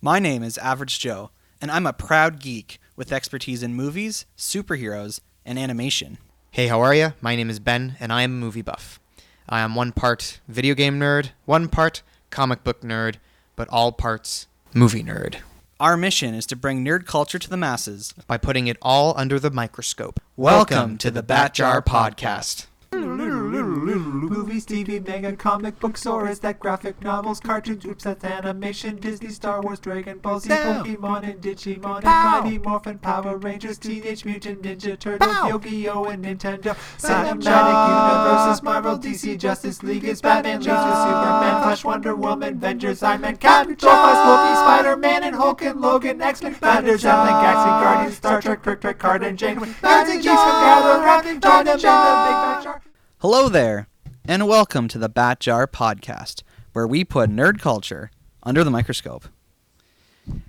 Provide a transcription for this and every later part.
My name is Average Joe, and I'm a proud geek with expertise in movies, superheroes, and animation. Hey, how are you? My name is Ben, and I am a movie buff. I am one part video game nerd, one part comic book nerd, but all parts movie nerd. Our mission is to bring nerd culture to the masses by putting it all under the microscope. Welcome to the Bat Jar Podcast. Movies, TV, manga, comic books, or is that graphic novels, cartoons, whoops, that's animation, Disney, Star Wars, Dragon Ball Z, Pokemon, and Digimon, and Mighty Morphin, Power Rangers, Teenage Mutant Ninja Turtles, Yu-Gi-Oh! And Nintendo, Cinematic Universes, Marvel, DC, Justice League, is Batman, Leagues with Superman, Flash, Wonder Woman, Avengers, Iron Man, Captain Jaws, Loki, Spider-Man, and Hulk, and Logan, X-Men, Thunders, Allen, Galaxy Guardians, Star Trek, Trick, Card, and Janeway, Nerds and Geeks come gather around, join them in the Big Bat Jar. Hello there, and welcome to the Bat Jar Podcast, where we put nerd culture under the microscope.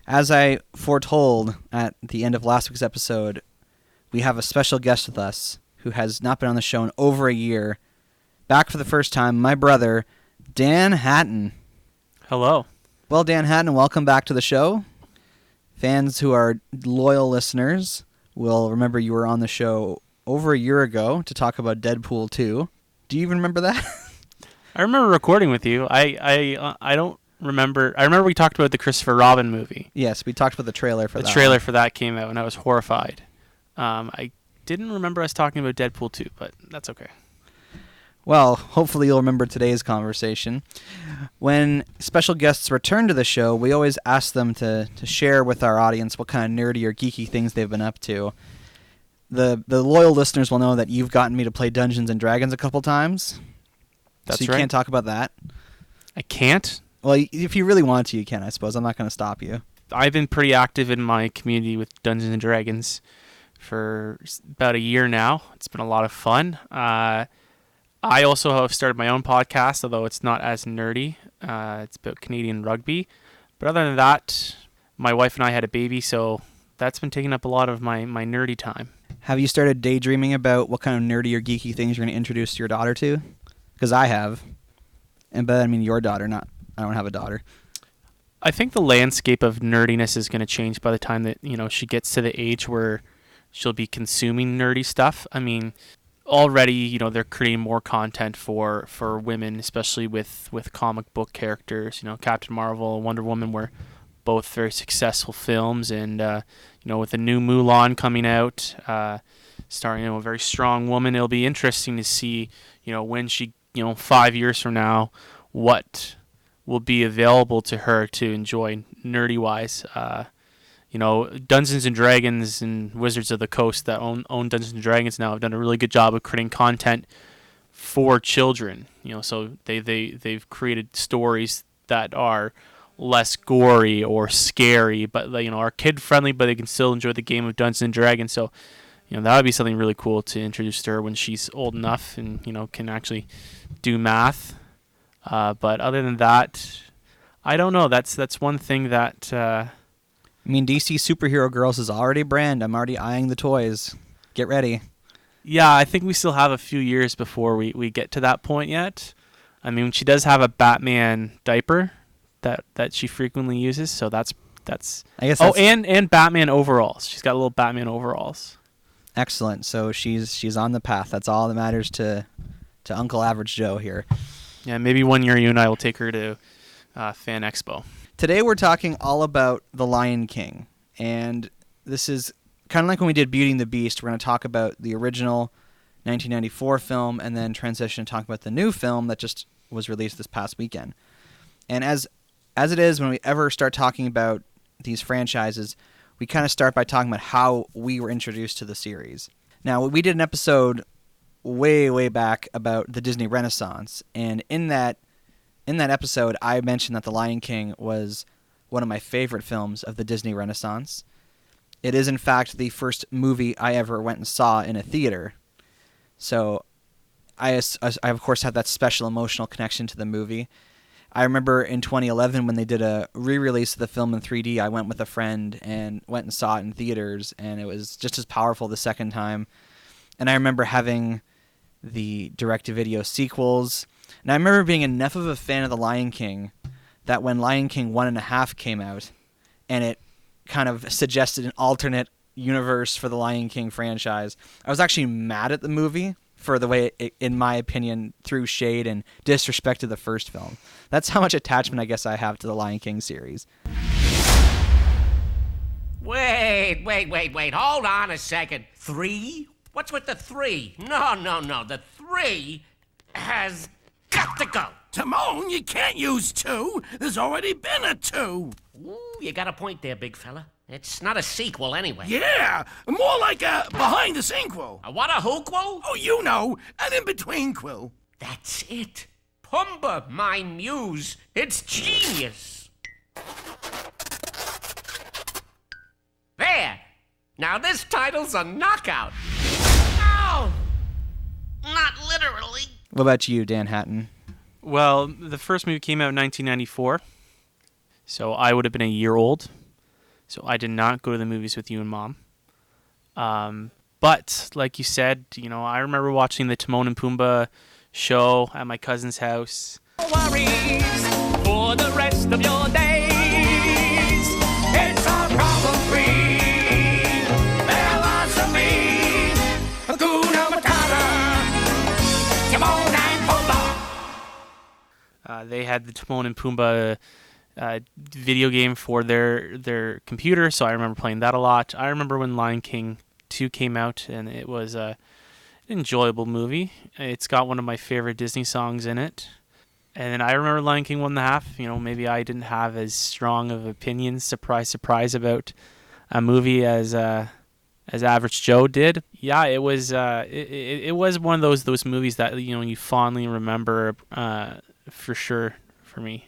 As I foretold at the end of last week's episode, we have a special guest with us who has not been on the show in over a year. Back for the first time, my brother, Danhattan. Hello. Well, Danhattan, welcome back to the show. Fans who are loyal listeners will remember you were on the show over a year ago to talk about Deadpool 2. Do you even remember that? I remember recording with you. I don't remember. I remember we talked about the Christopher Robin movie. Yes, we talked about the trailer for that. The trailer for that came out, and I was horrified. I didn't remember us talking about Deadpool 2, but that's okay. Well, hopefully you'll remember today's conversation. When special guests return to the show, we always ask them to share with our audience what kind of nerdy or geeky things they've been up to. The loyal listeners will know that you've gotten me to play Dungeons & Dragons a couple times. That's so you right. Can't talk about that. I can't? Well, if you really want to, you can, I suppose. I'm not going to stop you. I've been pretty active in my community with Dungeons & Dragons for about a year now. It's been a lot of fun. I also have started my own podcast, although it's not as nerdy. It's about Canadian rugby. But other than that, my wife and I had a baby, so that's been taking up a lot of my nerdy time. Have you started daydreaming about what kind of nerdy or geeky things you're going to introduce your daughter to? Because I have. But I mean your daughter, not. I don't have a daughter. I think the landscape of nerdiness is going to change by the time that, she gets to the age where she'll be consuming nerdy stuff. I mean, already, they're creating more content for women, especially with comic book characters. Captain Marvel and Wonder Woman were both very successful films, and with the new Mulan coming out, starring a very strong woman, it'll be interesting to see when she 5 years from now what will be available to her to enjoy nerdy wise. Dungeons and Dragons and Wizards of the Coast that own Dungeons and Dragons now have done a really good job of creating content for children. So they've created stories that are less gory or scary, but are kid friendly, but they can still enjoy the game of Dungeons and Dragons. So that would be something really cool to introduce to her when she's old enough and can actually do math. But other than that, I don't know. That's one thing that I mean, DC Superhero Girls is already a brand. I'm already eyeing the toys. Get ready. Yeah, I think we still have a few years before we get to that point yet. I mean, she does have a Batman diaper that she frequently uses, so that's I guess. And Batman overalls. She's got little Batman overalls. Excellent. So she's on the path. That's all that matters to Uncle Average Joe here. Yeah, maybe one year you and I will take her to Fan Expo. Today we're talking all about The Lion King, and this is kind of like when we did Beauty and the Beast. We're going to talk about the original 1994 film and then transition to talk about the new film that just was released this past weekend. And as it is when we ever start talking about these franchises, we kind of start by talking about how we were introduced to the series. Now, we did an episode way back about the Disney Renaissance, and in that episode, I mentioned that The Lion King was one of my favorite films of the Disney Renaissance. It is, in fact, the first movie I ever went and saw in a theater. So I of course, have that special emotional connection to the movie. I remember in 2011 when they did a re-release of the film in 3D, I went with a friend and went and saw it in theaters, and it was just as powerful the second time. And I remember having the direct-to-video sequels, and I remember being enough of a fan of The Lion King that when Lion King 1.5 came out, and it kind of suggested an alternate universe for the Lion King franchise. I was actually mad at the movie for the way it, in my opinion, threw shade and disrespect to the first film. That's how much attachment I guess I have to the Lion King series. Wait. Hold on a second. 3? What's with the 3? No. The 3 has got to go. Timon, you can't use 2. There's already been a 2. Ooh, you got a point there, big fella. It's not a sequel anyway. Yeah, more like a behind-the-sequel. A what, a hooquel? Oh, you know, an in-between-quil. That's it. Pumbaa, my muse. It's genius. There. Now this title's a knockout. Ow! Not literally. What about you, Danhattan? Well, the first movie came out in 1994, so I would have been a year old. So I did not go to the movies with you and Mom. But like you said, I remember watching the Timon and Pumbaa show at my cousin's house. No worries for the rest of your days. It's our problem-free philosophy. Hakuna Matata. Timon and Pumbaa. They had the Timon and Pumbaa video game for their computer, so I remember playing that a lot. I remember when Lion King 2 came out, and it was an enjoyable movie. It's got one of my favorite Disney songs in it. And then I remember Lion King 1.5. Maybe I didn't have as strong of opinions, surprise, about a movie as Average Joe did. Yeah, it was it was one of those movies that you fondly remember for sure for me.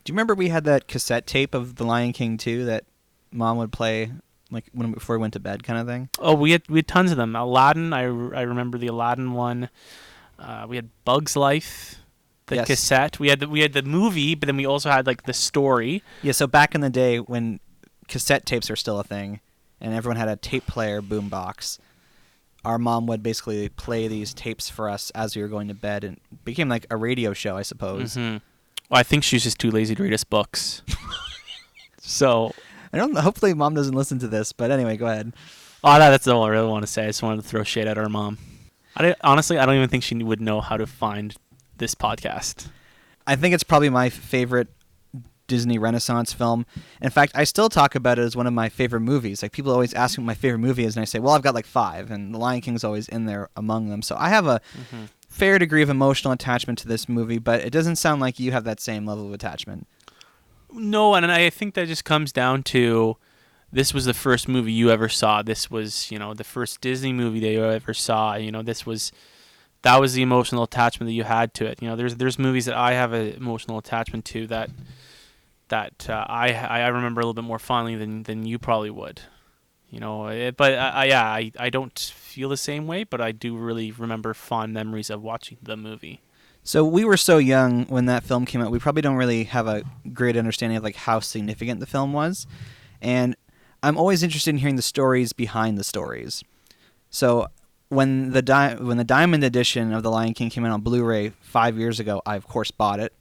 Do you remember we had that cassette tape of The Lion King 2 that Mom would play before we went to bed kind of thing? Oh, we had tons of them. Aladdin, I remember the Aladdin one. We had Bug's Life, the Yes. cassette. We had the movie, but then we also had the story. Yeah, so back in the day when cassette tapes were still a thing and everyone had a tape player boombox, our mom would basically play these tapes for us as we were going to bed, and it became like a radio show, I suppose. Mm-hmm. Well, I think she's just too lazy to read us books. So I don't know. Hopefully Mom doesn't listen to this, but anyway, go ahead. Oh, that's all I really want to say. I just wanted to throw shade at our mom. Honestly, I don't even think she would know how to find this podcast. I think it's probably my favorite Disney Renaissance film. In fact, I still talk about it as one of my favorite movies. Like, people always ask me what my favorite movie is, and I say, well, I've got like 5, and The Lion King's always in there among them. So I have a fair degree of emotional attachment to this movie, but it doesn't sound like you have that same level of attachment. No, and I think that just comes down to this was the first movie you ever saw. This was, the first Disney movie that you ever saw. That was the emotional attachment that you had to it. There's movies that I have an emotional attachment to that I remember a little bit more fondly than you probably would. I don't feel the same way, but I do really remember fond memories of watching the movie. So we were so young when that film came out, we probably don't really have a great understanding of like how significant the film was. And I'm always interested in hearing the stories behind the stories. So when the Diamond edition of The Lion King came out on Blu-ray 5 years ago, I of course bought it.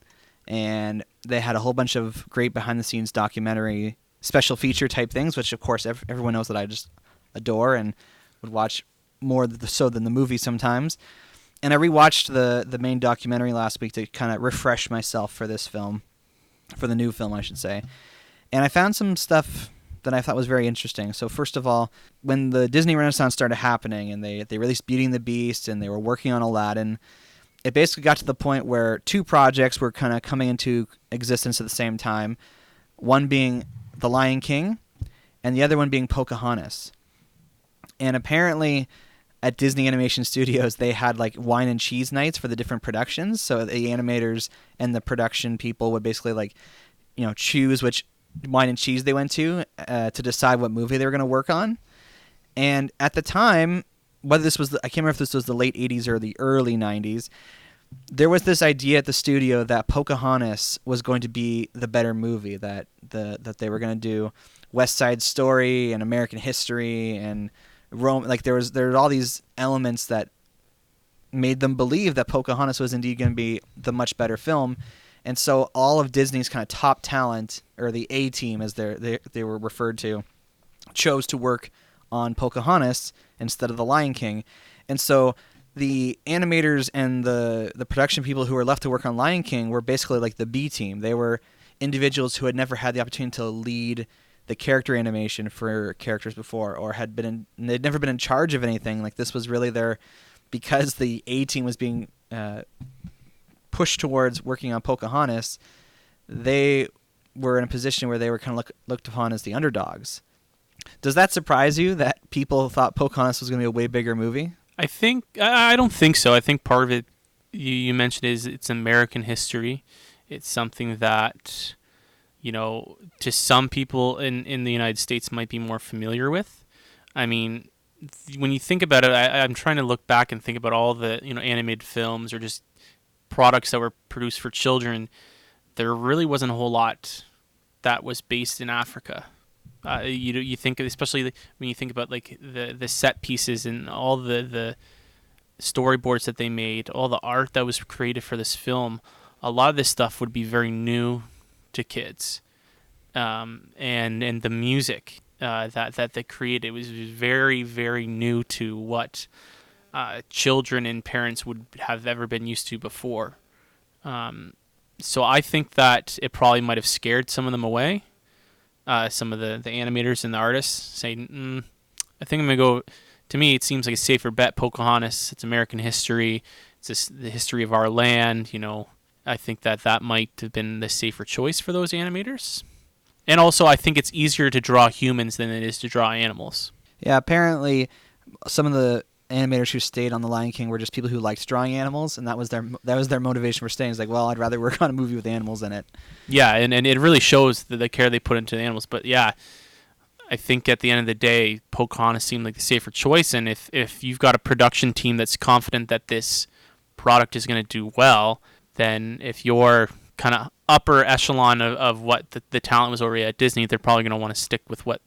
And they had a whole bunch of great behind-the-scenes documentary special feature type things, which of course everyone knows that I just adore and would watch more so than the movie sometimes. And I rewatched the main documentary last week to kind of refresh myself for this film, for the new film, I should say. And I found some stuff that I thought was very interesting. So first of all, when the Disney Renaissance started happening and they released Beauty and the Beast and they were working on Aladdin, it basically got to the point where 2 projects were kind of coming into existence at the same time, one being The Lion King and the other one being Pocahontas. And apparently at Disney Animation Studios, they had like wine and cheese nights for the different productions. So the animators and the production people would basically choose which wine and cheese they went to decide what movie they were going to work on. And at the time, whether this was I can't remember if this was the late 80s or the early 90s, there was this idea at the studio that Pocahontas was going to be the better movie, that they were going to do West Side Story and American History and Rome. Like there were all these elements that made them believe that Pocahontas was indeed going to be the much better film. And so all of Disney's kind of top talent, or the A team as they were referred to, chose to work on Pocahontas instead of The Lion King. And so the animators and the production people who were left to work on Lion King were basically like the B team. They were individuals who had never had the opportunity to lead the character animation for characters before, or they'd never been in charge of anything. Like, this was really because the A team was being pushed towards working on Pocahontas, they were in a position where they were kind of looked upon as the underdogs. Does that surprise you that people thought Pocahontas was going to be a way bigger movie? I don't think so. I think part of it you mentioned is it's American history. It's something that, to some people in the United States might be more familiar with. I mean, when you think about it, I'm trying to look back and think about all the animated films or just products that were produced for children. There really wasn't a whole lot that was based in Africa. You think, especially when you think about like the set pieces and all the storyboards that they made, all the art that was created for this film, a lot of this stuff would be very new to kids, and the music that they created was very, very new to what children and parents would have ever been used to before. So I think that it probably might have scared some of them away. Some of the animators and the artists saying, I think I'm going to go, to me, it seems like a safer bet, Pocahontas. It's American history. It's the history of our land. I think that might have been the safer choice for those animators. And also, I think it's easier to draw humans than it is to draw animals. Yeah, apparently some of the animators who stayed on The Lion King were just people who liked drawing animals, and that was their motivation for staying. It's like, well, I'd rather work on a movie with animals in it. Yeah, and it really shows the care they put into the animals. But yeah, I think at the end of the day, Pocahontas seemed like the safer choice. And if you've got a production team that's confident that this product is going to do well, then if you're kind of upper echelon of what the talent was already at Disney, they're probably going to want to stick with what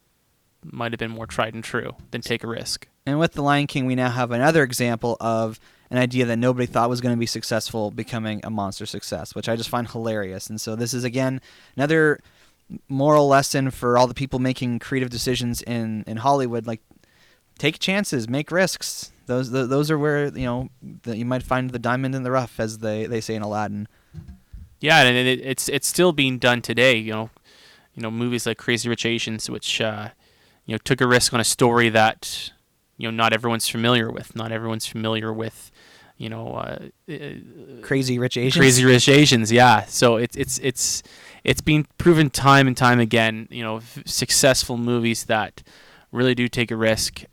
might have been more tried and true than take a risk. And with The Lion King, we now have another example of an idea that nobody thought was going to be successful becoming a monster success, which I just find hilarious. And so this is, again, another moral lesson for all the people making creative decisions in Hollywood. Like, take chances, make risks. Those are where, you might find the diamond in the rough, as they say in Aladdin. Yeah, and it's still being done today. Movies like Crazy Rich Asians, which took a risk on a story that not everyone's familiar with. Not everyone's familiar with Crazy Rich Asians. Crazy Rich Asians, yeah. So it's been proven time and time again. Successful movies that really do take a risk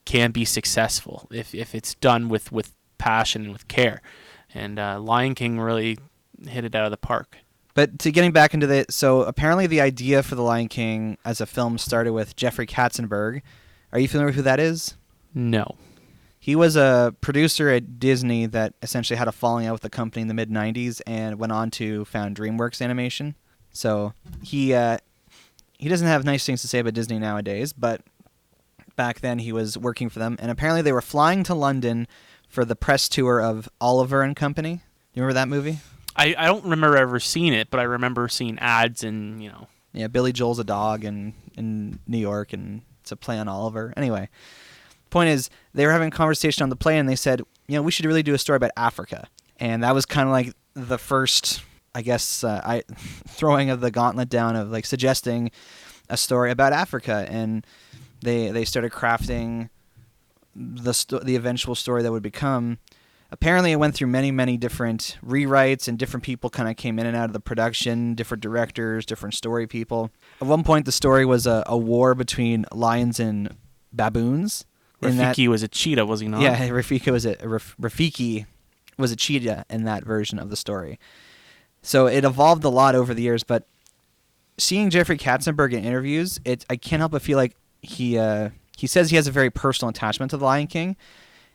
can be successful if it's done with passion and with care. And Lion King really hit it out of the park. But to getting back into so apparently the idea for The Lion King as a film started with Jeffrey Katzenberg. Are you familiar with who that is? No. He was a producer at Disney that essentially had a falling out with the company in the mid-'90s and went on to found DreamWorks Animation. So he doesn't have nice things to say about Disney nowadays, but back then he was working for them. And apparently they were flying to London for the press tour of Oliver and Company. You remember that movie? I don't remember ever seeing it, but I remember seeing ads and, Yeah, Billy Joel's a dog in New York, and it's a play on Oliver. Anyway, point is, they were having a conversation on the plane, and they said, we should really do a story about Africa. And that was kind of like the first, I guess, throwing of the gauntlet down of like suggesting a story about Africa. And they started crafting the eventual story that would become. Apparently, it went through many, many different rewrites, and different people kind of came in and out of the production, different directors, different story people. At one point, the story was a war between lions and baboons. Rafiki was a cheetah, was he not? Yeah, Rafiki was a cheetah in that version of the story. So it evolved a lot over the years, but seeing Jeffrey Katzenberg in interviews, I can't help but feel like he says he has a very personal attachment to The Lion King.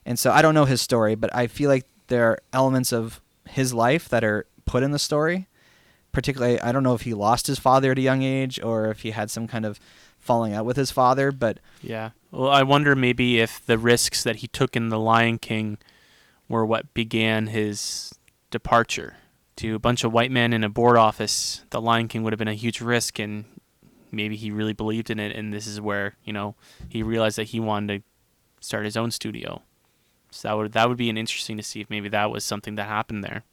And so I don't know his story, but I feel like there are elements of his life that are put in the story. Particularly, I don't know if he lost his father at a young age or if he had some kind of falling out with his father, but... Yeah. Well, I wonder maybe if the risks that he took in The Lion King were what began his departure. to a bunch of white men in a board office, the Lion King would have been a huge risk, and maybe he really believed in it, and this is where, he realized that he wanted to start his own studio. So that would be an interesting to see if maybe that was something that happened there.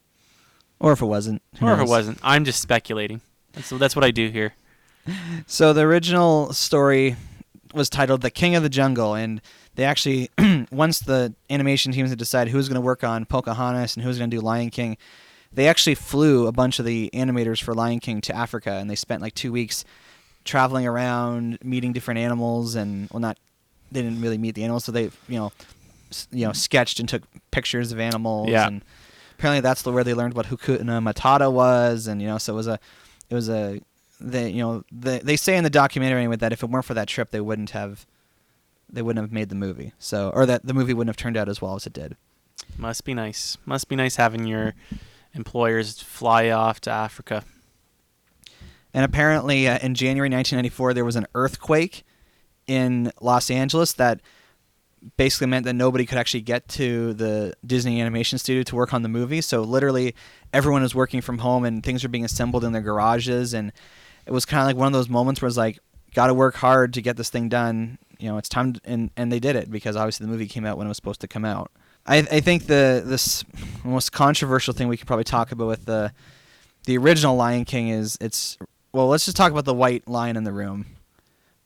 Or if it wasn't. Who Or if knows? it wasn't. I'm just speculating. That's what I do here. So the original story was titled The King of the Jungle, and they actually, once the animation teams had decided who was going to work on Pocahontas and who was going to do Lion King, they actually flew a bunch of the animators for Lion King to Africa, and they spent like 2 weeks traveling around, meeting different animals, and they didn't really meet the animals, so they sketched and took pictures of animals. Yeah. And apparently that's where they learned what Hakuna Matata was, and so they say in the documentary anyway that if it weren't for that trip, they wouldn't have made the movie. So, or that the movie wouldn't have turned out as well as it did. Must be nice. Must be nice having your employers fly off to Africa. And apparently, in January 1994, there was an earthquake in Los Angeles that basically meant that nobody could actually get to the Disney Animation Studio to work on the movie. So literally, everyone was working from home, and things were being assembled in their garages. And it was kind of like one of those moments where it's like, got to work hard to get this thing done. It's time, and they did it because obviously the movie came out when it was supposed to come out. I think this most controversial thing we could probably talk about with the original Lion King is let's just talk about the white lion in the room,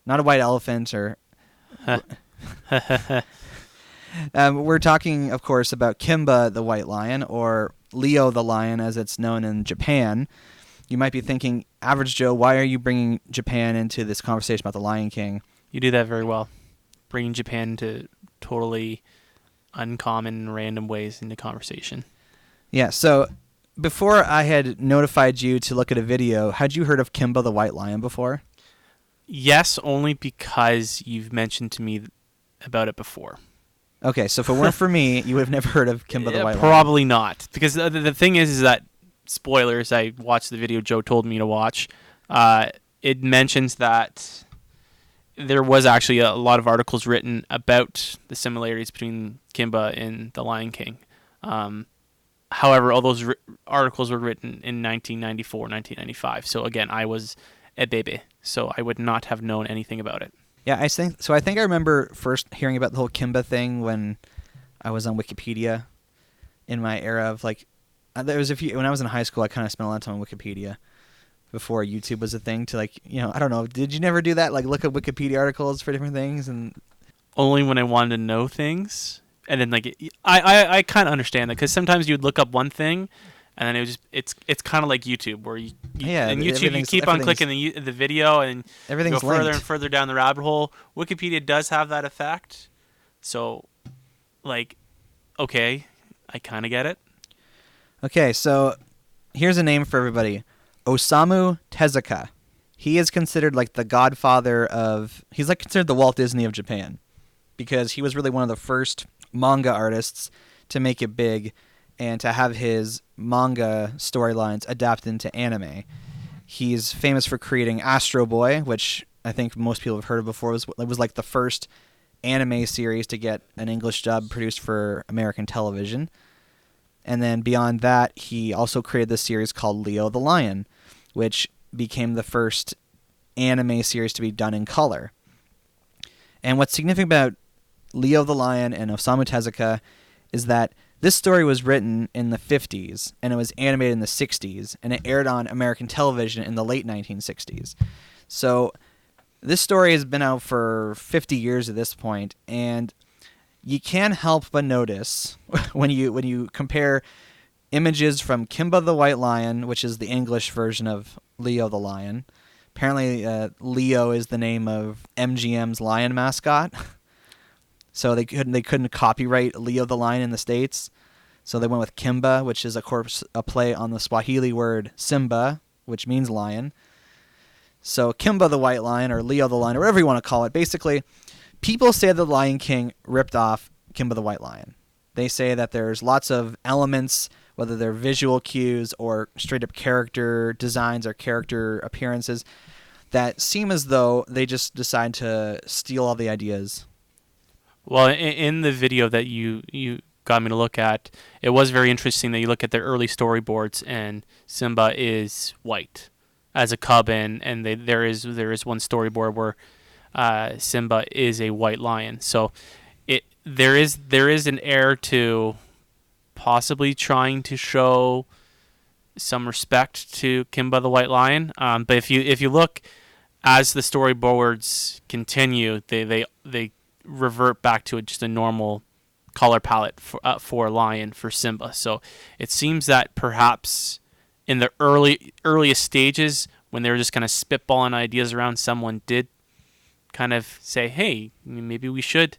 not a white elephant or. We're talking, of course, about Pumbaa the white lion, or Leo the lion as it's known in Japan. You might be thinking, Average Joe, why are you bringing Japan into this conversation about the Lion King? You do that very well. Bringing Japan to totally uncommon, random ways into conversation. Yeah, so before I had notified you to look at a video, had you heard of Pumbaa the white lion before? Yes, only because you've mentioned to me about it before. Okay, so if it weren't for me, you would have never heard of Pumbaa the white lion. Probably not. Because the thing is that, spoilers, I watched the video Joe told me to watch. It mentions that there was actually a lot of articles written about the similarities between Pumbaa and the Lion King. However, all those articles were written in 1994, 1995. So again, I was a baby, so I would not have known anything about it. Yeah, I think I remember first hearing about the whole Pumbaa thing when I was on Wikipedia in my era of like, there was when I was in high school, I kind of spent a lot of time on Wikipedia before YouTube was a thing to like, I don't know. Did you never do that? Like look at Wikipedia articles for different things? And only when I wanted to know things. And then like, I kind of understand that because sometimes you'd look up one thing and then it's kind of like YouTube where you YouTube you keep on clicking the video and everything's go further linked. and further down the rabbit hole. Wikipedia does have that effect. So like, okay, I kind of get it. Okay, so here's a name for everybody. Osamu Tezuka. He is considered like the godfather he's like considered the Walt Disney of Japan because he was really one of the first manga artists to make it big and to have his manga storylines adapted into anime. He's famous for creating Astro Boy, which I think most people have heard of before. It was like the first anime series to get an English dub produced for American television. And then beyond that, he also created this series called Leo the Lion, which became the first anime series to be done in color. And what's significant about Leo the Lion and Osamu Tezuka is that this story was written in the 50s, and it was animated in the 60s, and it aired on American television in the late 1960s. So this story has been out for 50 years at this point, and you can't help but notice when you compare images from Pumbaa the White Lion, which is the English version of Leo the Lion. Apparently, Leo is the name of MGM's lion mascot. So they couldn't copyright Leo the Lion in the States. So they went with Pumbaa, which is of course a play on the Swahili word Simba, which means lion. So Pumbaa the White Lion or Leo the Lion or whatever you want to call it. Basically, people say that the Lion King ripped off Pumbaa the White Lion. They say that there's lots of elements, whether they're visual cues or straight up character designs or character appearances, that seem as though they just decide to steal all the ideas. Well, in the video that you got me to look at. It was very interesting that you look at their early storyboards, and Simba is white as a cub, and there is one storyboard where Simba is a white lion. So there is an air to possibly trying to show some respect to Kimba the White Lion. But if you look as the storyboards continue, they revert back to just a normal color palette for lion for Simba. So it seems that perhaps in the earliest stages, when they were just kind of spitballing ideas around, someone did kind of say, hey, maybe we should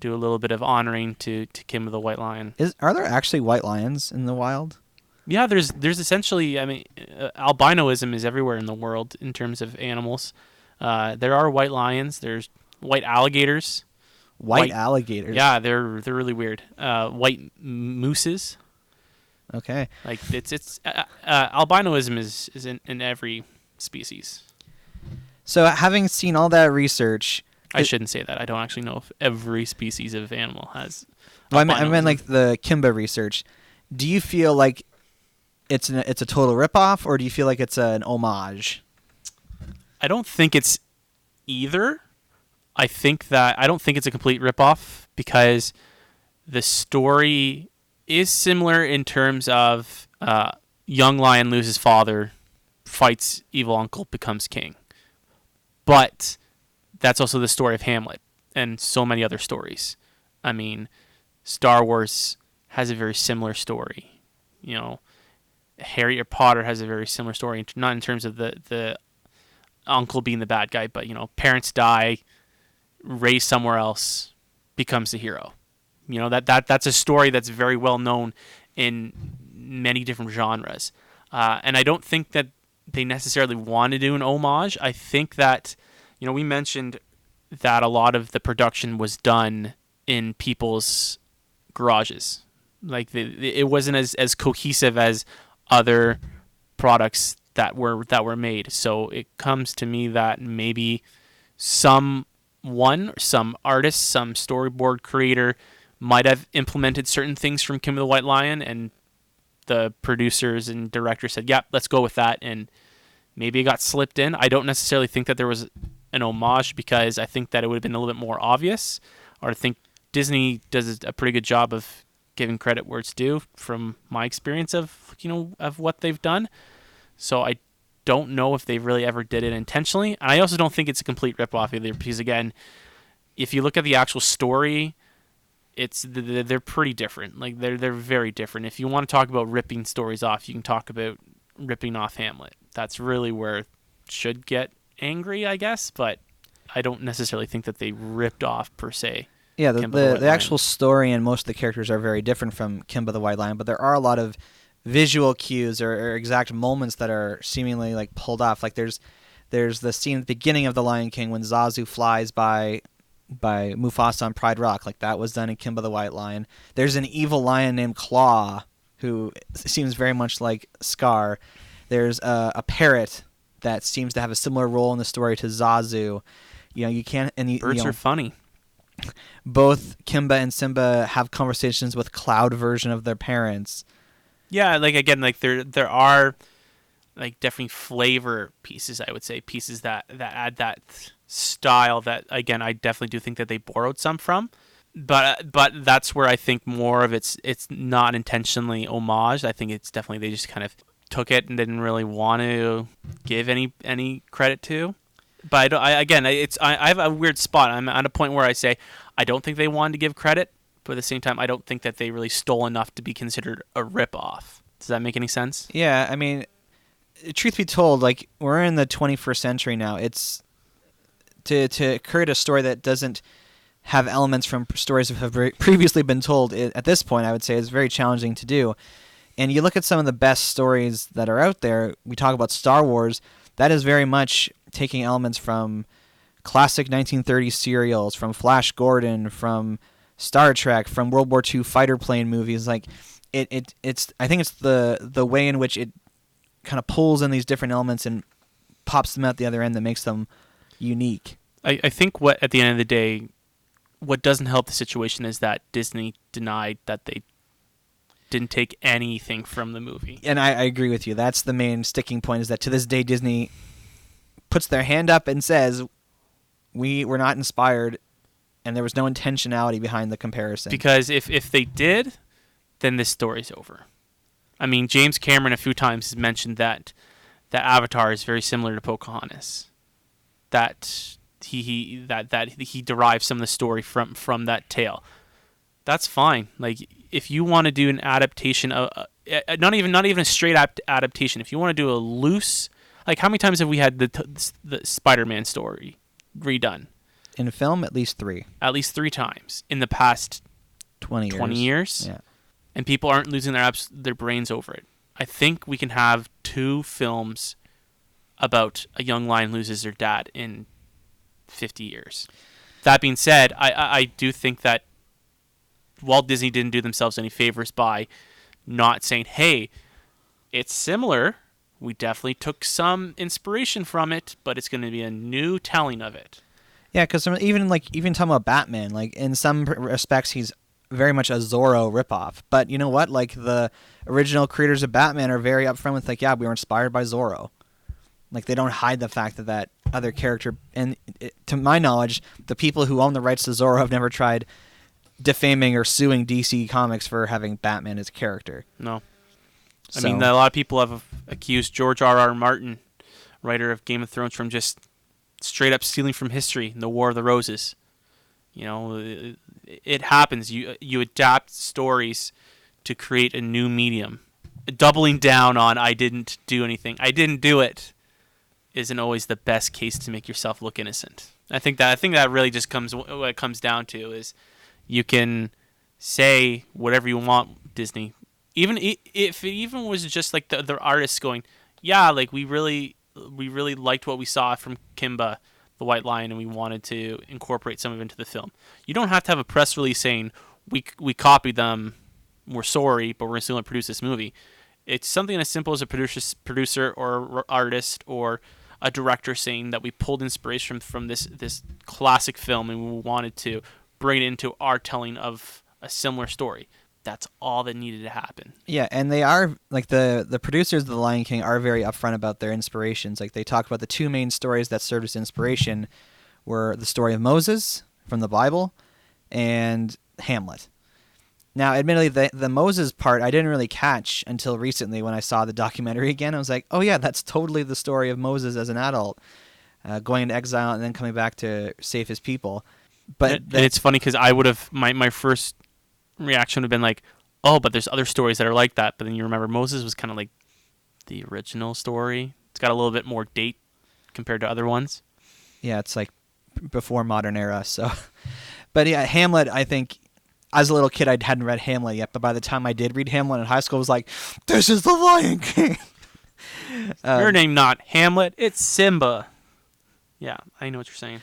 do a little bit of honoring to Kimba the White Lion. Are there actually white lions in the wild? Yeah, there's essentially, I mean, albinoism is everywhere in the world in terms of animals. There are white lions. There's white alligators. White alligators? Yeah, they're really weird. White mooses. Okay. Like it's albinoism is in every species. So having seen all that research, I shouldn't say that. I don't actually know if every species of animal has. Well, I meant like the Kimba research. Do you feel like it's a total ripoff, or do you feel like it's an homage? I don't think it's either. I don't think it's a complete ripoff because the story is similar in terms of young lion loses father, fights evil uncle, becomes king. But that's also the story of Hamlet and so many other stories. I mean, Star Wars has a very similar story. You know, Harry Potter has a very similar story, not in terms of the uncle being the bad guy, but, you know, parents die, raised somewhere else, becomes the hero. You know, that's a story that's very well known in many different genres. And I don't think that they necessarily want to do an homage. I think that, you know, we mentioned that a lot of the production was done in people's garages. Like it wasn't as cohesive as other products that were made. So it comes to me that maybe some artist, some storyboard creator might have implemented certain things from Kim of the White Lion, and the producers and director said, "Yep, let's go with that." And maybe it got slipped in. I don't necessarily think that there was an homage, because I think that it would have been a little bit more obvious. Or I think Disney does a pretty good job of giving credit where it's due, from my experience of what they've done. So I don't know if they really ever did it intentionally. And I also don't think it's a complete ripoff either, because again, if you look at the actual story, they're pretty different. Like they're very different. If you want to talk about ripping stories off, you can talk about ripping off Hamlet. That's really where it should get angry, I guess. But I don't necessarily think that they ripped off per se. Yeah, the actual story and most of the characters are very different from Kimba the White Lion, but there are a lot of visual cues or exact moments that are seemingly like pulled off. Like there's the scene at the beginning of The Lion King when Zazu flies by Mufasa on Pride Rock. Like that was done in Kimba the White Lion. There's an evil lion named Claw who seems very much like Scar. There's a parrot that seems to have a similar role in the story to Zazu. You know, you can't. And birds are funny. Both Kimba and Simba have conversations with Cloud version of their parents. Yeah, like again, like there are like definitely flavor pieces, I would say, pieces that add that style that, again, I definitely do think that they borrowed some from. But that's where I think more of it's not intentionally homage. I think it's definitely they just kind of took it and didn't really want to give any credit to. But I have a weird spot. I'm at a point where I say I don't think they wanted to give credit, but at the same time, I don't think that they really stole enough to be considered a ripoff. Does that make any sense? Yeah, I mean, truth be told, like we're in the 21st century now. It's to create a story that doesn't have elements from stories that have previously been told. At this point, I would say is very challenging to do. And you look at some of the best stories that are out there. We talk about Star Wars. That is very much taking elements from classic 1930s serials, from Flash Gordon, from Star Trek, from World War II fighter plane movies. Like it's I think it's the way in which it kind of pulls in these different elements and pops them out the other end that makes them unique. I think what at the end of the day, what doesn't help the situation is that Disney denied that they didn't take anything from the movie. And I agree with you. That's the main sticking point, is that to this day Disney puts their hand up and says, we were not inspired, and there was no intentionality behind the comparison. Because if they did, then this story's over. I mean, James Cameron a few times has mentioned that Avatar is very similar to Pocahontas. That he derives some of the story from that tale. That's fine. Like, if you want to do an adaptation of not even a straight adaptation, if you want to do a loose, like, how many times have we had the Spider-Man story redone? In film, at least 3. At least 3 times in the past 20 years. Yeah. And people aren't losing their brains over it. I think we can have 2 films about a young lion loses their dad in 50 years. That being said, I do think that Walt Disney didn't do themselves any favors by not saying, hey, it's similar. We definitely took some inspiration from it, but it's going to be a new telling of it. Yeah, because even talking about Batman, like, in some respects he's very much a Zorro ripoff. But you know what? Like, the original creators of Batman are very upfront with, like, yeah, we were inspired by Zorro. Like, they don't hide the fact that other character, and to my knowledge, the people who own the rights to Zorro have never tried defaming or suing DC Comics for having Batman as a character. No. So, I mean, a lot of people have accused George R.R. Martin, writer of Game of Thrones, from just straight up stealing from history in the War of the Roses. You know, it happens. You adapt stories to create a new medium. Doubling down on I didn't do anything, I didn't do it, isn't always the best case to make yourself look innocent. I think that really just what it comes down to is you can say whatever you want, Disney. Even if it even was just like the artists going, yeah, like we really liked what we saw from Pumbaa, the White Lion, and we wanted to incorporate some of it into the film. You don't have to have a press release saying we copied them, we're sorry, but we're still going to produce this movie. It's something as simple as a producer or artist or a director saying that we pulled inspiration from this classic film and we wanted to bring it into our telling of a similar story. That's all that needed to happen. Yeah, and they are, like, the producers of The Lion King are very upfront about their inspirations. Like, they talk about the 2 main stories that served as inspiration were the story of Moses from the Bible and Hamlet. Now, admittedly, the Moses part I didn't really catch until recently when I saw the documentary again. I was like, oh yeah, that's totally the story of Moses as an adult, going into exile and then coming back to save his people. But and it's funny because I would have my first reaction would have been like, oh, but there's other stories that are like that. But then you remember Moses was kind of like the original story. It's got a little bit more date compared to other ones. Yeah, it's like before modern era. So, but yeah, Hamlet, I think, as a little kid, I hadn't read Hamlet yet, but by the time I did read Hamlet in high school, I was like, this is the Lion King. Your name not Hamlet, it's Simba. Yeah, I know what you're saying.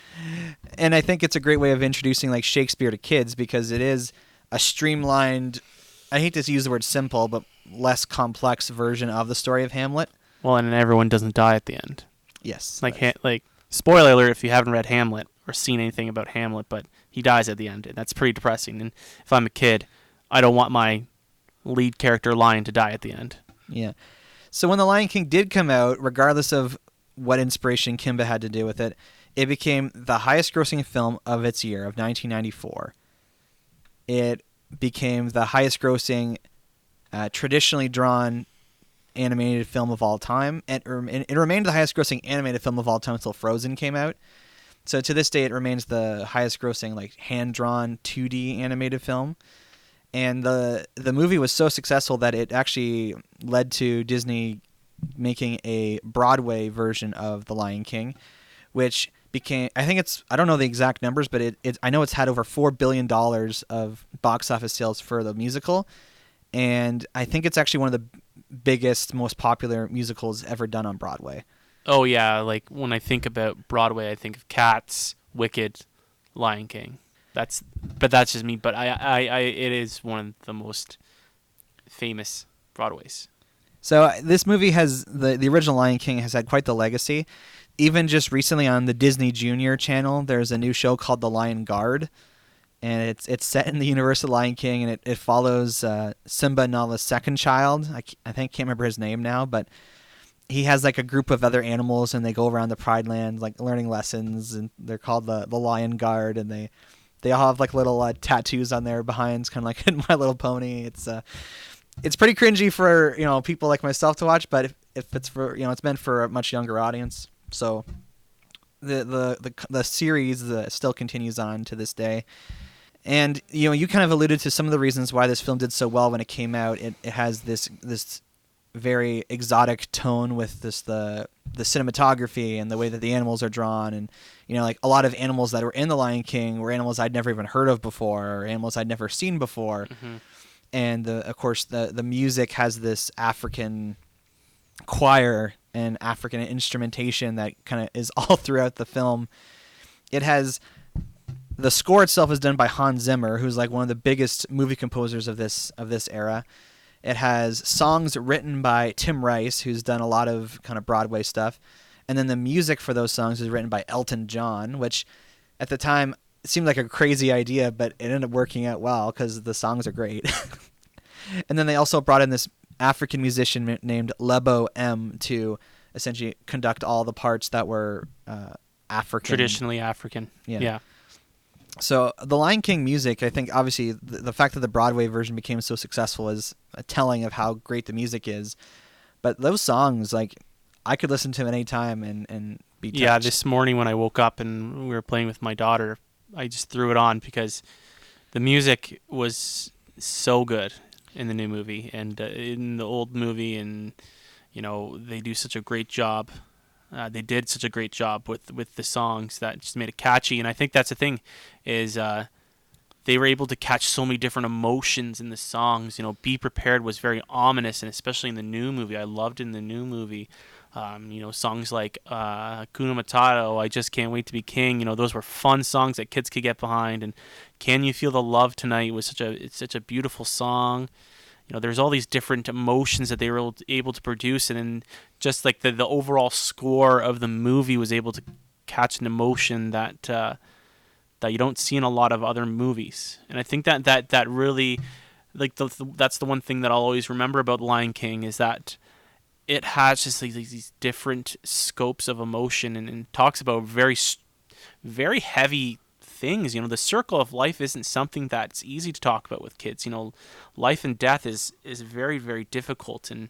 And I think it's a great way of introducing, like, Shakespeare to kids, because it is a streamlined, I hate to use the word simple, but less complex version of the story of Hamlet. Well, and everyone doesn't die at the end. Yes. Like spoiler alert if you haven't read Hamlet or seen anything about Hamlet, but he dies at the end, and that's pretty depressing. And if I'm a kid, I don't want my lead character lion to die at the end. Yeah. So when The Lion King did come out, regardless of what inspiration Pumbaa had to do with it, it became the highest grossing film of its year, of 1994. It became the highest grossing traditionally drawn animated film of all time. And it remained the highest grossing animated film of all time until Frozen came out. So to this day, it remains the highest grossing, like, hand-drawn 2D animated film. And the movie was so successful that it actually led to Disney making a Broadway version of The Lion King, which became, I don't know the exact numbers, but I know it's had over $4 billion of box office sales for the musical. And I think it's actually one of the biggest, most popular musicals ever done on Broadway. Oh yeah, like when I think about Broadway, I think of Cats, Wicked, Lion King. That's just me. But it is one of the most famous Broadways. So this movie has the original Lion King has had quite the legacy. Even just recently on the Disney Junior channel, there's a new show called The Lion Guard, and it's set in the universe of Lion King, and it follows Simba and Nala's second child. I can't remember his name now, but he has like a group of other animals, and they go around the Pride Land like learning lessons, and they're called the Lion Guard, and they all have like little tattoos on their behinds, kind of like in My Little Pony. It's pretty cringy for people like myself to watch, but if it's for it's meant for a much younger audience. So the series still continues on to this day. And you kind of alluded to some of the reasons why this film did so well when it came out. It has this very exotic tone with the cinematography and the way that the animals are drawn, and like a lot of animals that were in The Lion King were animals I'd never even heard of before, or animals I'd never seen before. Mm-hmm. And of course the music has this African choir and African instrumentation that kind of is all throughout the film. It has the score itself is done by Hans Zimmer, who's like one of the biggest movie composers of this era. It has songs written by Tim Rice, who's done a lot of kind of Broadway stuff. And then the music for those songs is written by Elton John, which at the time it seemed like a crazy idea, but it ended up working out well because the songs are great. And then they also brought in this African musician named Lebo M to essentially conduct all the parts that were African. Traditionally African. Yeah. So the Lion King music, I think obviously the fact that the Broadway version became so successful is a telling of how great the music is. But those songs, like, I could listen to them any time and be touched. Yeah, this morning when I woke up and we were playing with my daughter, I just threw it on because the music was so good in the new movie and in the old movie, and they do such a great job. They did such a great job with the songs that just made it catchy, and I think that's the thing is they were able to catch so many different emotions in the songs. Be Prepared was very ominous, and especially in the new movie, I loved in the new movie. Songs like Hakuna Matata, I Just Can't Wait to Be King. Those were fun songs that kids could get behind. And Can You Feel the Love Tonight was such a beautiful song. There's all these different emotions that they were able to produce, and then just like the overall score of the movie was able to catch an emotion that you don't see in a lot of other movies. And I think that really, like that's the one thing that I'll always remember about Lion King is that it has just these different scopes of emotion and talks about very, very heavy things. The circle of life isn't something that's easy to talk about with kids. Life and death is very, very difficult, and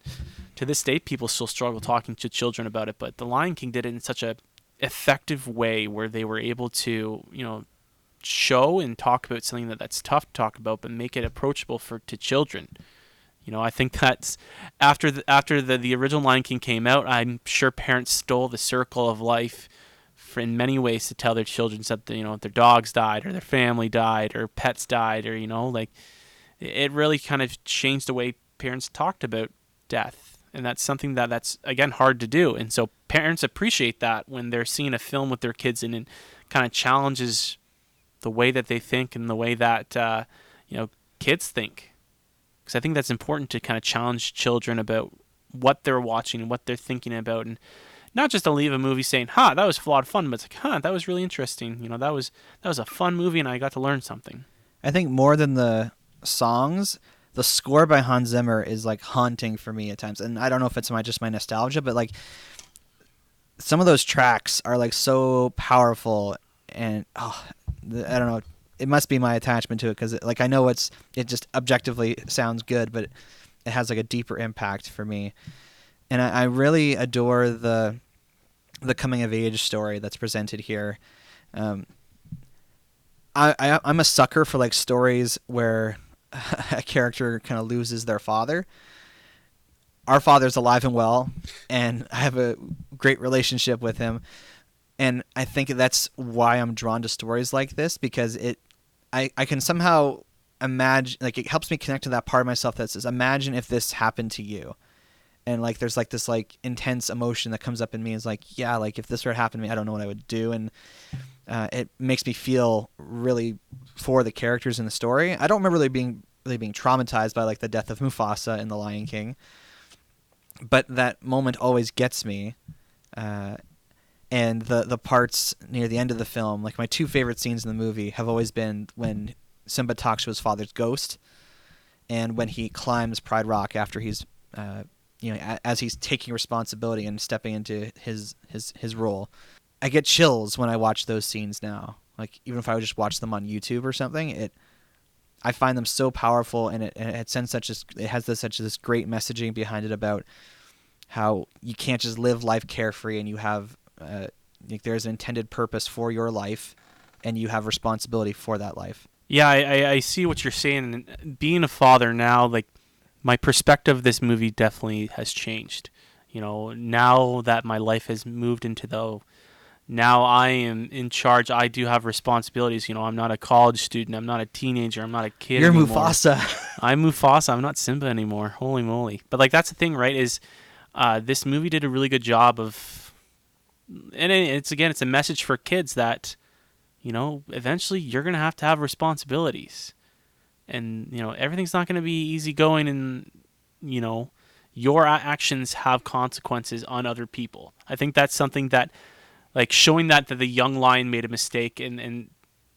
to this day people still struggle talking to children about it. But The Lion King did it in such a effective way where they were able to show and talk about something that's tough to talk about, but make it approachable to children. I think that's after the original Lion King came out, I'm sure parents stole the circle of life in many ways to tell their children that their dogs died or their family died or pets died, or it really kind of changed the way parents talked about death, and that's something that's again hard to do. And so parents appreciate that when they're seeing a film with their kids, and it kind of challenges the way that they think and the way that kids think. Because I think that's important to kind of challenge children about what they're watching and what they're thinking about, and not just to leave a movie saying, that was a lot of fun, but it's like, that was really interesting. That was a fun movie, and I got to learn something. I think more than the songs, the score by Hans Zimmer is like haunting for me at times. And I don't know if it's just my nostalgia, but like some of those tracks are like so powerful, and I don't know. It must be my attachment to it because I know it just objectively sounds good, but it has like a deeper impact for me. And I really adore the coming of age story that's presented here. I'm a sucker for like stories where a character kind of loses their father. Our father's alive and well, and I have a great relationship with him. And I think that's why I'm drawn to stories like this, because I can somehow imagine, like, it helps me connect to that part of myself that says, imagine if this happened to you. And like there's like this like intense emotion that comes up in me. It's like, yeah, like if this were to happen to me, I don't know what I would do. And it makes me feel really for the characters in the story. I don't remember really being traumatized by like the death of Mufasa in The Lion King, but that moment always gets me. And the parts near the end of the film, like my two favorite scenes in the movie, have always been when Simba talks to his father's ghost, and when he climbs Pride Rock after he's, as he's taking responsibility and stepping into his role. I get chills when I watch those scenes now. Like even if I would just watch them on YouTube or something, I find them so powerful, and it has such this great messaging behind it about how you can't just live life carefree, and you have there's an intended purpose for your life, and you have responsibility for that life. Yeah, I see what you're saying. And being a father now, like my perspective of this movie definitely has changed. Now that my life has moved into now I am in charge. I do have responsibilities. I'm not a college student. I'm not a teenager. I'm not a kid You're anymore. Mufasa. I'm Mufasa. I'm not Simba anymore. Holy moly. But like that's the thing, right, is this movie did a really good job of, and it's a message for kids that, eventually you're going to have responsibilities. And, everything's not going to be easy going, and, your actions have consequences on other people. I think that's something that, like, showing that the young lion made a mistake and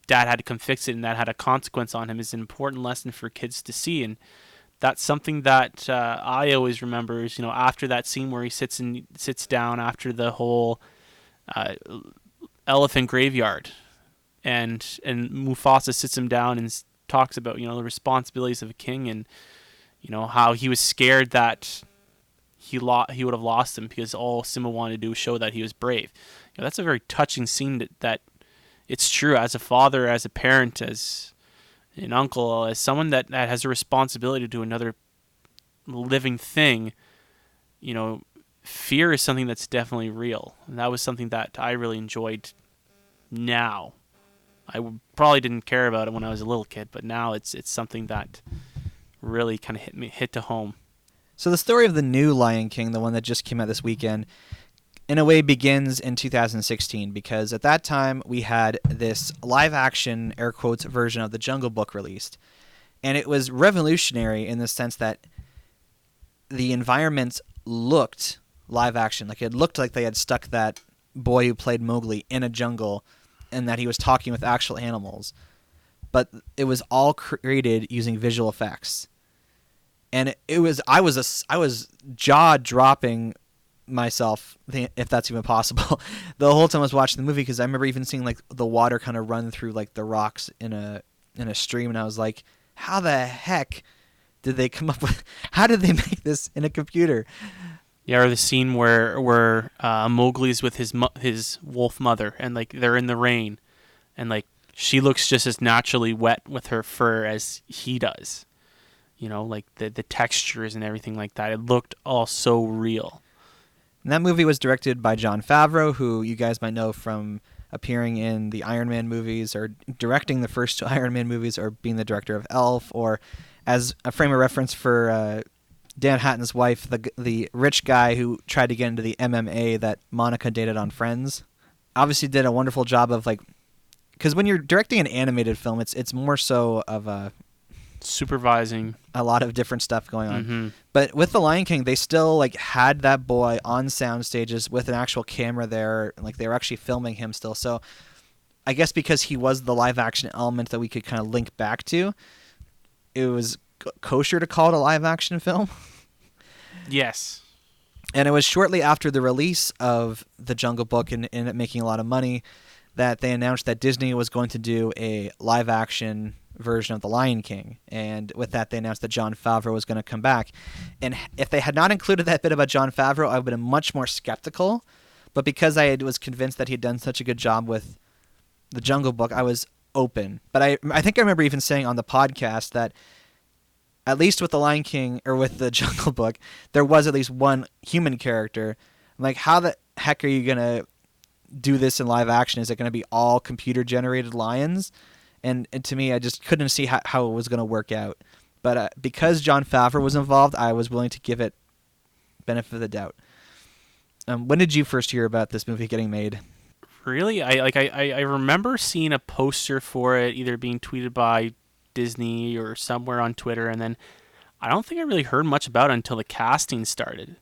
dad had to come fix it and that had a consequence on him is an important lesson for kids to see. And that's something that I always remember is, after that scene where he sits down after the whole elephant graveyard, and Mufasa sits him down and talks about the responsibilities of a king, and how he was scared that he would have lost him because all Simba wanted to do was show that he was brave. That's a very touching scene that it's true, as a father, as a parent, as an uncle, as someone that has a responsibility to do another living thing. Fear is something that's definitely real, and that was something that I really enjoyed. Now, I probably didn't care about it when I was a little kid, but now it's something that really kind of hit to home. So the story of the new Lion King, the one that just came out this weekend, in a way begins in 2016, because at that time we had this live-action, air quotes, version of The Jungle Book released. And it was revolutionary in the sense that the environment looked live-action. Like, it looked like they had stuck that boy who played Mowgli in a jungle and that he was talking with actual animals. But it was all created using visual effects. And I was jaw-dropping myself, if that's even possible, the whole time I was watching the movie, because I remember even seeing like the water kind of run through like the rocks in a stream, and I was like, how the heck did they come up with, how did they make this in a computer? Yeah, or the scene where Mowgli's with his wolf mother, and like they're in the rain, and like she looks just as naturally wet with her fur as he does. Like the textures and everything like that. It looked all so real. And that movie was directed by Jon Favreau, who you guys might know from appearing in the Iron Man movies, or directing the first two Iron Man movies, or being the director of Elf, or as a frame of reference for Danhattan's wife, the rich guy who tried to get into the MMA that Monica dated on Friends. Obviously did a wonderful job of, like, because when you're directing an animated film, it's more so of a supervising a lot of different stuff going on. Mm-hmm. But with The Lion King, they still like had that boy on sound stages with an actual camera there. Like, they were actually filming him still. So I guess because he was the live action element that we could kind of link back to, it was kosher to call it a live action film. Yes. And it was shortly after the release of The Jungle Book and it making a lot of money that they announced that Disney was going to do a live action version of The Lion King. And with that, they announced that Jon Favreau was going to come back. And if they had not included that bit about Jon Favreau, I would have been much more skeptical. But because I was convinced that he had done such a good job with The Jungle Book, I was open. But I think I remember even saying on the podcast that at least with The Lion King, or with The Jungle Book, there was at least one human character. I'm like, how the heck are you going to do this in live action? Is it going to be all computer-generated lions? And to me, I just couldn't see how it was going to work out. But because Jon Favreau was involved, I was willing to give it benefit of the doubt. When did you first hear about this movie getting made? Really? I remember seeing a poster for it either being tweeted by Disney or somewhere on Twitter, and then I don't think I really heard much about it until the casting started.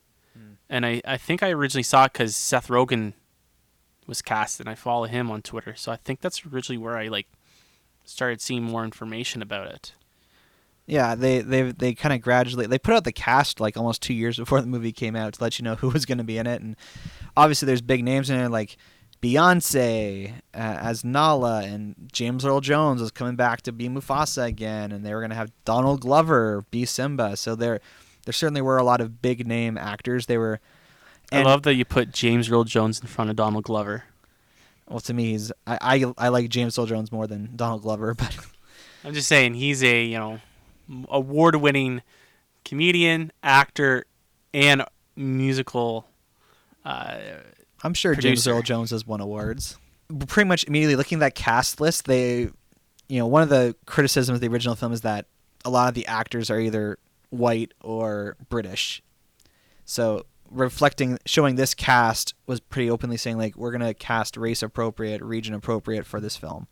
And I think I originally saw it because Seth Rogen was cast, and I follow him on Twitter. So I think that's originally where I started seeing more information about it. Yeah, they kind of gradually they put out the cast like almost 2 years before the movie came out to let you know who was going to be in it, and obviously there's big names in it like Beyonce as Nala, and James Earl Jones was coming back to be Mufasa again, and they were going to have Donald Glover be Simba. So there certainly were a lot of big name actors. I love that you put James Earl Jones in front of Donald Glover. Well, to me, I like James Earl Jones more than Donald Glover, but I'm just saying he's a award-winning comedian, actor, and musical. I'm sure producer. James Earl Jones has won awards. Pretty much immediately looking at that cast list, one of the criticisms of the original film is that a lot of the actors are either white or British. So showing this cast was pretty openly saying like we're gonna cast race appropriate, region appropriate for this film,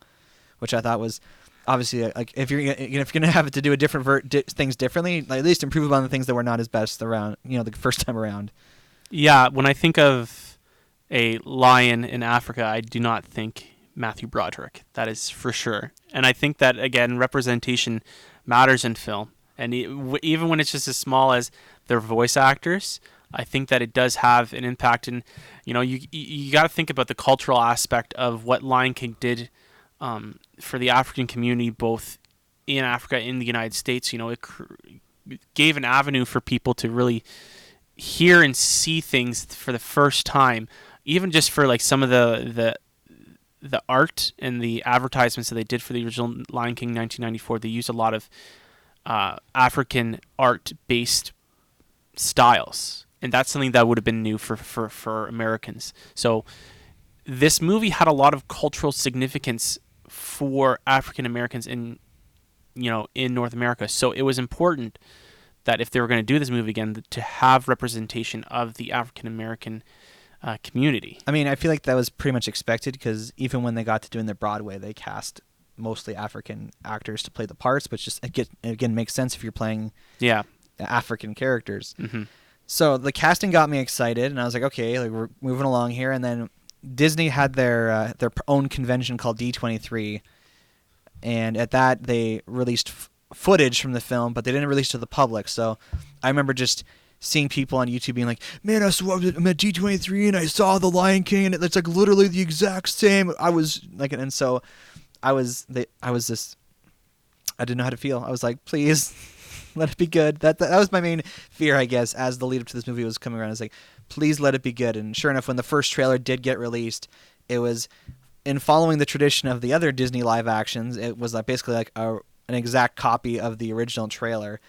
which I thought was obviously like if you're gonna have it to do a different things differently, like, at least improve upon the things that were not as best around the first time around. Yeah, when I think of a lion in Africa, I do not think Matthew Broderick. That is for sure. And I think that, again, representation matters in film. And even when it's just as small as their voice actors, I think that it does have an impact. And, you got to think about the cultural aspect of what Lion King did for the African community, both in Africa and in the United States. It gave an avenue for people to really hear and see things for the first time. Even just for like some of the art and the advertisements that they did for the original Lion King 1994, they used a lot of African art-based styles, and that's something that would have been new for Americans. So this movie had a lot of cultural significance for African Americans in North America. So it was important that if they were going to do this movie again, to have representation of the African American community. I mean, I feel like that was pretty much expected because even when they got to doing their Broadway, they cast mostly African actors to play the parts, which just again makes sense if you're playing African characters. Mm-hmm. So the casting got me excited, and I was like, okay, like we're moving along here. And then Disney had their own convention called D23, and at that they released footage from the film, but they didn't release it to the public. So I remember just seeing people on YouTube being like, man, I'm at D23 and I saw The Lion King and it's like literally the exact same. I was like, and so I didn't know how to feel. I was like, please let it be good. That was my main fear, I guess, as the lead up to this movie was coming around. I was like, please let it be good. And sure enough, when the first trailer did get released, it was in following the tradition of the other Disney live actions. It was like basically like an exact copy of the original trailer,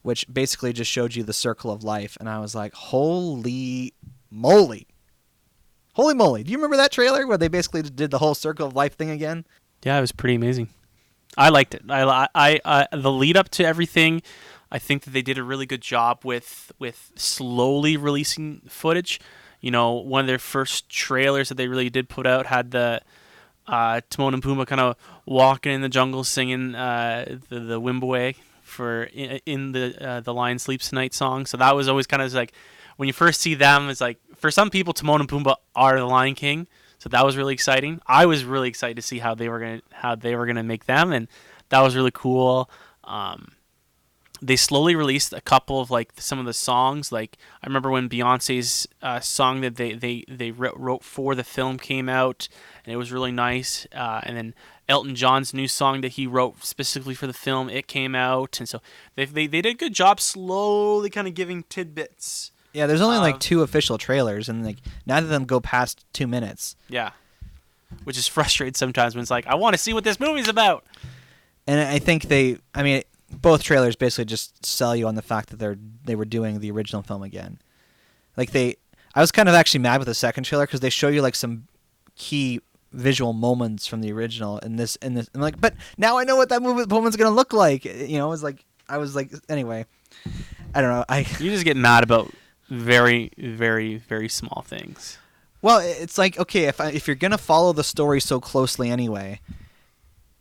which basically just showed you the circle of life. And I was like, holy moly. Holy moly. Do you remember that trailer where they basically did the whole circle of life thing again? Yeah, it was pretty amazing. I liked it. I the lead up to everything, I think that they did a really good job with slowly releasing footage. One of their first trailers that they really did put out had the Timon and Pumbaa kind of walking in the jungle singing the Wimbaway for in the Lion Sleeps Tonight song. So that was always kind of like when you first see them, it's like for some people Timon and Pumbaa are the Lion King. So that was really exciting. I was really excited to see how they were gonna make them, and that was really cool. They slowly released a couple of like some of the songs. Like I remember when Beyonce's song that they wrote for the film came out, and it was really nice. And then Elton John's new song that he wrote specifically for the film, it came out, and so they did a good job slowly kind of giving tidbits. Yeah, there's only like 2 official trailers, and like none of them go past 2 minutes. Yeah, which is frustrating sometimes when it's like I want to see what this movie's about. And I think both trailers basically just sell you on the fact that they were doing the original film again. Like I was kind of actually mad with the second trailer because they show you like some key visual moments from the original in this. I'm like, but now I know what that moment's gonna look like. It was like I was like, anyway, I don't know. You just get mad about very, very, very small things. Well, it's like, okay, if you're gonna follow the story so closely anyway,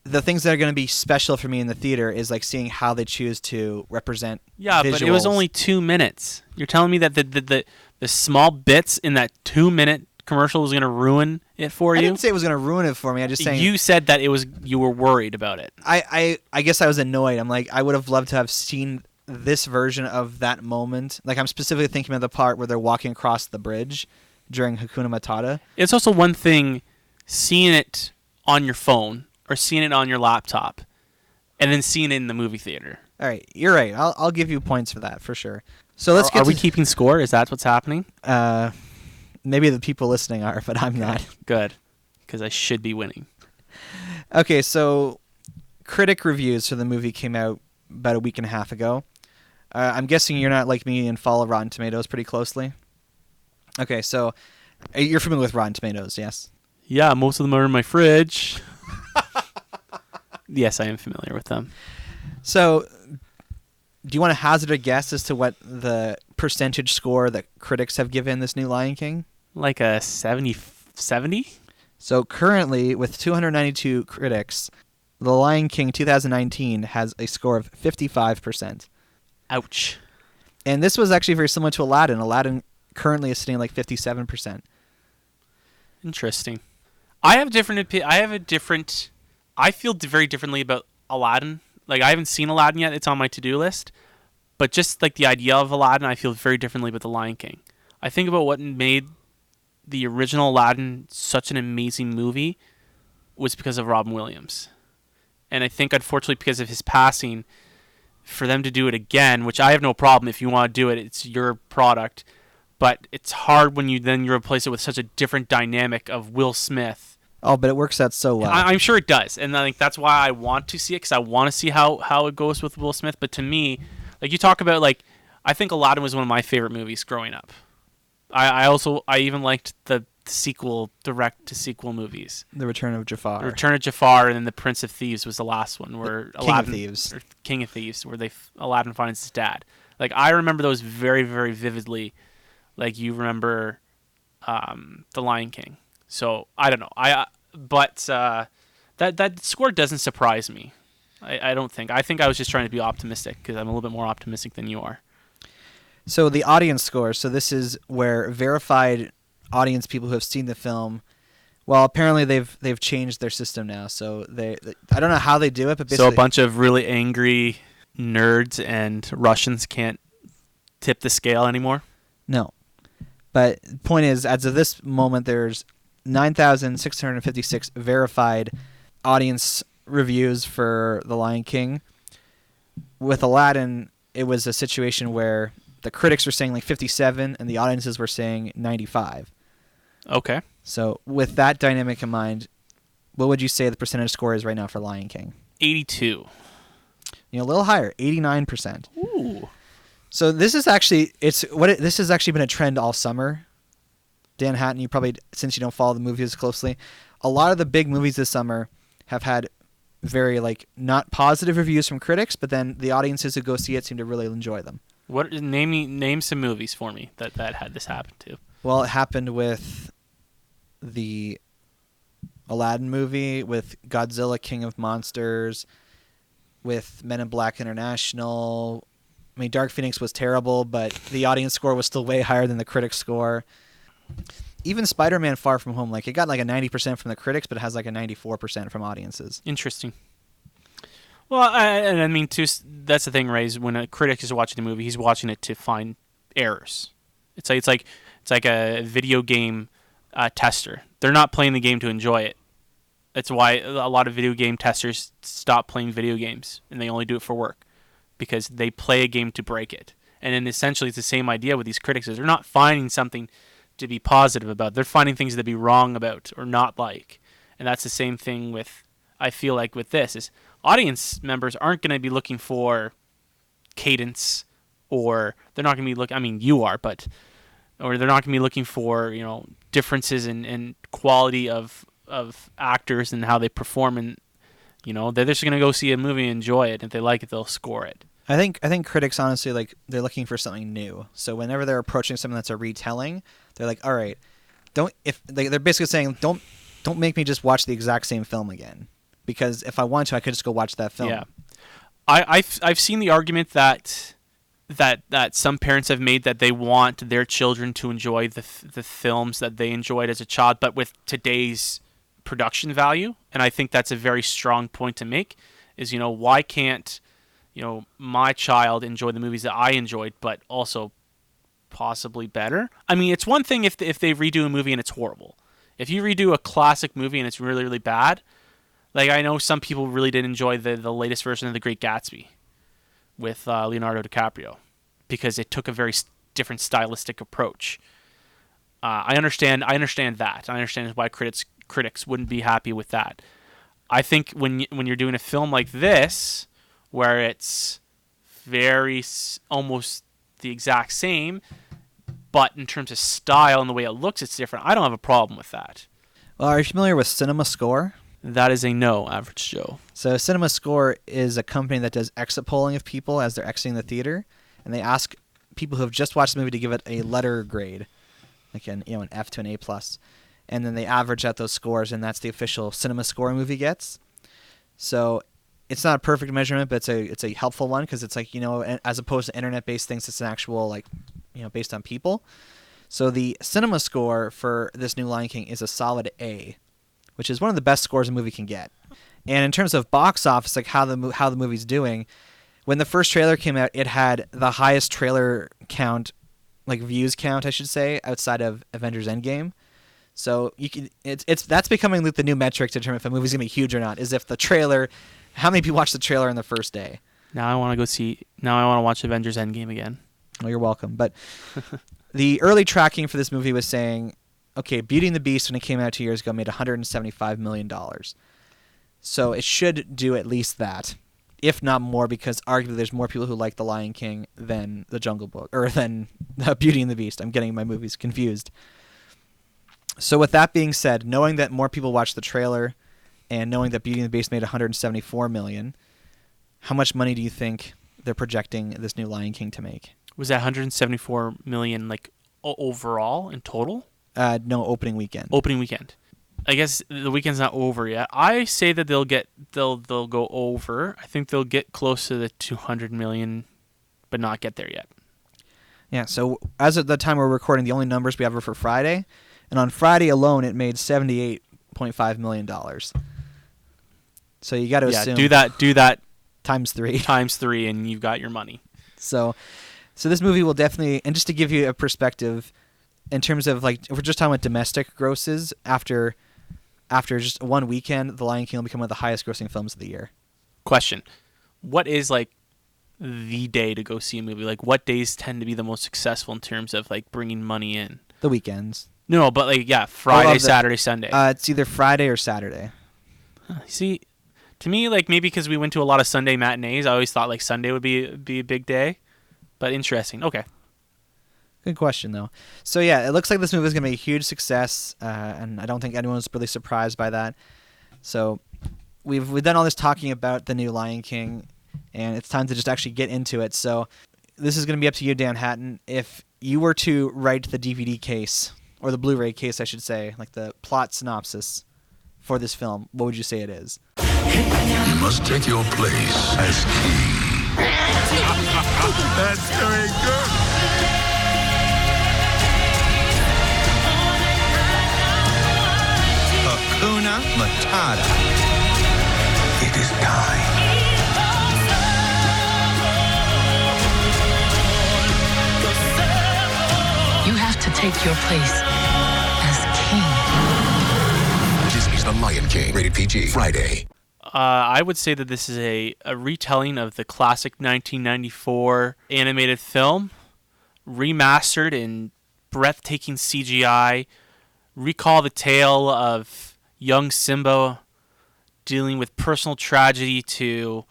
the things that are going to be special for me in the theater is like seeing how they choose to represent visuals. But it was only 2 minutes. You're telling me that the small bits in that 2-minute commercial was going to ruin it for I you? didn't say it was going to ruin it for me. I just saying You said that you were worried about it. I guess I was annoyed. I'm like, I would have loved to have seen this version of that moment. Like, I'm specifically thinking of the part where they're walking across the bridge during Hakuna Matata. It's also one thing seeing it on your phone or seeing it on your laptop and then seeing it in the movie theater. All right, you're right. I'll give you points for that for sure. So let's get. Are we keeping score? Is that what's happening? Maybe the people listening are, but I'm not. Good, because I should be winning. Okay, so critic reviews for the movie came out about a week and a half ago. I'm guessing you're not like me and follow Rotten Tomatoes pretty closely. Okay, so you're familiar with Rotten Tomatoes, yes? Yeah, most of them are in my fridge. Yes, I am familiar with them. So, do you want to hazard a guess as to what the percentage score that critics have given this new Lion King? Like a 70? So, currently, with 292 critics, The Lion King 2019 has a score of 55%. Ouch. And this was actually very similar to Aladdin. Aladdin currently is sitting at like 57%. Interesting. I feel very differently about Aladdin. Like, I haven't seen Aladdin yet. It's on my to-do list. But just like the idea of Aladdin, I feel very differently about The Lion King. I think about what made the original Aladdin such an amazing movie was because of Robin Williams. And I think, unfortunately, because of his passing, for them to do it again, which I have no problem if you want to do it, it's your product. But it's hard when you replace it with such a different dynamic of Will Smith. Oh, but it works out so well. I'm sure it does. And I think that's why I want to see it, because I want to see how it goes with Will Smith. But to me, like you talk about, like, I think Aladdin was one of my favorite movies growing up. I even liked the sequel, direct-to-sequel movies. The Return of Jafar. The Return of Jafar, and then The Prince of Thieves was the last one, where King of Thieves, where Aladdin finds his dad. Like, I remember those very, very vividly. Like, you remember The Lion King. So I don't know. But that score doesn't surprise me. I don't think. I think I was just trying to be optimistic, because I'm a little bit more optimistic than you are. So the audience score. So this is where verified audience people who have seen the film. Well, apparently they've changed their system now. So I don't know how they do it, but basically, so a bunch of really angry nerds and Russians can't tip the scale anymore. No, but the point is, as of this moment, there's 9,656 verified audience reviews for The Lion King. With Aladdin, it was a situation where the critics were saying like 57 and the audiences were saying 95. Okay. So with that dynamic in mind, what would you say the percentage score is right now for Lion King? 82. A little higher, 89%. Ooh. So this is actually this has actually been a trend all summer. Danhattan, you probably, since you don't follow the movies closely, a lot of the big movies this summer have had very not positive reviews from critics, but then the audiences who go see it seem to really enjoy them. Name some movies for me that had this happen to. Well, it happened with the Aladdin movie, with Godzilla King of Monsters, with Men in Black International. I mean, Dark Phoenix was terrible, but the audience score was still way higher than the critic score. Even Spider-Man Far From Home, it got a 90% from the critics, but it has a 94% from audiences. Interesting. Well, I mean, too, that's the thing, right? Is when a critic is watching a movie, he's watching it to find errors. It's like a video game tester. They're not playing the game to enjoy it. That's why a lot of video game testers stop playing video games, and they only do it for work, because they play a game to break it. And then essentially it's the same idea with these critics. Is they're not finding something to be positive about. They're finding things to be wrong about or not like. And that's the same thing with, I feel like, with this, is audience members aren't going to be looking for cadence, or they're not going to be looking, I mean, you are, but, or they're not going to be looking for, differences in quality of actors and how they perform, and, they're just going to go see a movie and enjoy it. If they like it, they'll score it. I think critics, honestly, they're looking for something new. So whenever they're approaching something that's a retelling, they're like, all right, they're basically saying, don't make me just watch the exact same film again, because if I want to, I could just go watch that film. Yeah, I've seen the argument that that some parents have made, that they want their children to enjoy the films that they enjoyed as a child, but with today's production value. And I think that's a very strong point to make, is, why can't, my child enjoy the movies that I enjoyed, but also possibly better? I mean, it's one thing if they redo a movie and it's horrible. If you redo a classic movie and it's really, really bad, like I know some people really did enjoy the latest version of The Great Gatsby with Leonardo DiCaprio, because it took a very different stylistic approach. I understand that. I understand why critics wouldn't be happy with that. I think when you're doing a film like this, where it's very almost the exact same, but in terms of style and the way it looks, it's different, I don't have a problem with that. Well, are you familiar with Cinema Score? That is a no, Average Joe. So Cinema Score is a company that does exit polling of people as they're exiting the theater, and they ask people who have just watched the movie to give it a letter grade, like an F to an A+. And then they average out those scores, and that's the official Cinema Score a movie gets. So it's not a perfect measurement, but it's a helpful one, because it's like, as opposed to internet-based things, it's an actual, based on people. So the Cinema Score for this new Lion King is a solid A, which is one of the best scores a movie can get. And in terms of box office, like how the movie's doing, when the first trailer came out, it had the highest trailer count, like views count, I should say, outside of Avengers Endgame. So that's becoming the new metric to determine if a movie's gonna be huge or not, is if the trailer, how many people watch the trailer in the first day. Now I want to watch Avengers Endgame again. Well, you're welcome. But the early tracking for this movie was saying, okay, Beauty and the Beast, when it came out 2 years ago, made $175 million. So it should do at least that, if not more, because arguably there's more people who like The Lion King than The Jungle Book, or than Beauty and the Beast. I'm getting my movies confused. So with that being said, knowing that more people watched the trailer and knowing that Beauty and the Beast made $174 million, how much money do you think they're projecting this new Lion King to make? Was that $174 million like overall in total? No, opening weekend. Opening weekend. I guess the weekend's not over yet. I say that they'll go over. I think they'll get close to the $200 million, but not get there yet. Yeah. So as of the time we're recording, the only numbers we have are for Friday, and on Friday alone, it made $78.5 million. So you got to assume. Do that times 3. Times 3, and you've got your money. So this movie will definitely, and just to give you a perspective, in terms of if we're just talking about domestic grosses, after just one weekend, The Lion King will become one of the highest grossing films of the year. Question: what is the day to go see a movie? Like, what days tend to be the most successful in terms of bringing money in? The weekends. No, but Friday, Saturday, Sunday. It's either Friday or Saturday. See, to me, maybe because we went to a lot of Sunday matinees, I always thought Sunday would be a big day. But interesting. Okay. Good question, though. So yeah, it looks like this movie is going to be a huge success, and I don't think anyone's really surprised by that. So we've done all this talking about the new Lion King, and it's time to just actually get into it. So this is going to be up to you, Danhattan. If you were to write the DVD case, or the Blu-ray case, I should say, the plot synopsis for this film, what would you say it is? You must take your place as king. That's very good. Hakuna Matata. It is time. You have to take your place as king. Disney's The Lion King, rated PG, Friday. I would say that this is a retelling of the classic 1994 animated film, remastered in breathtaking CGI. Recall the tale of young Simba dealing with personal tragedy to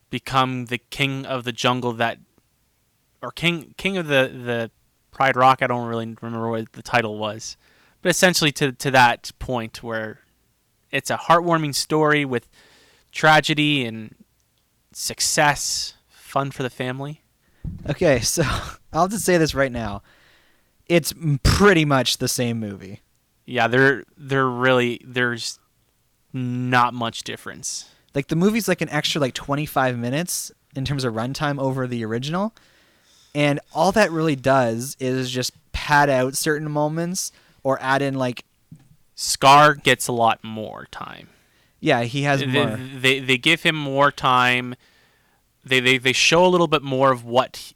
become the king of the jungle king of the Pride Rock. I don't really remember what the title was, but essentially to that point where it's a heartwarming story with tragedy and success, fun for the family. Okay, so I'll just say this right now. It's pretty much the same movie. Yeah, they're really, there's not much difference. The movie's an extra 25 minutes in terms of runtime over the original, And all that really does is just pad out certain moments or add in like Scar gets a lot more time. yeah, he has more. They give him more time. They show a little bit more of what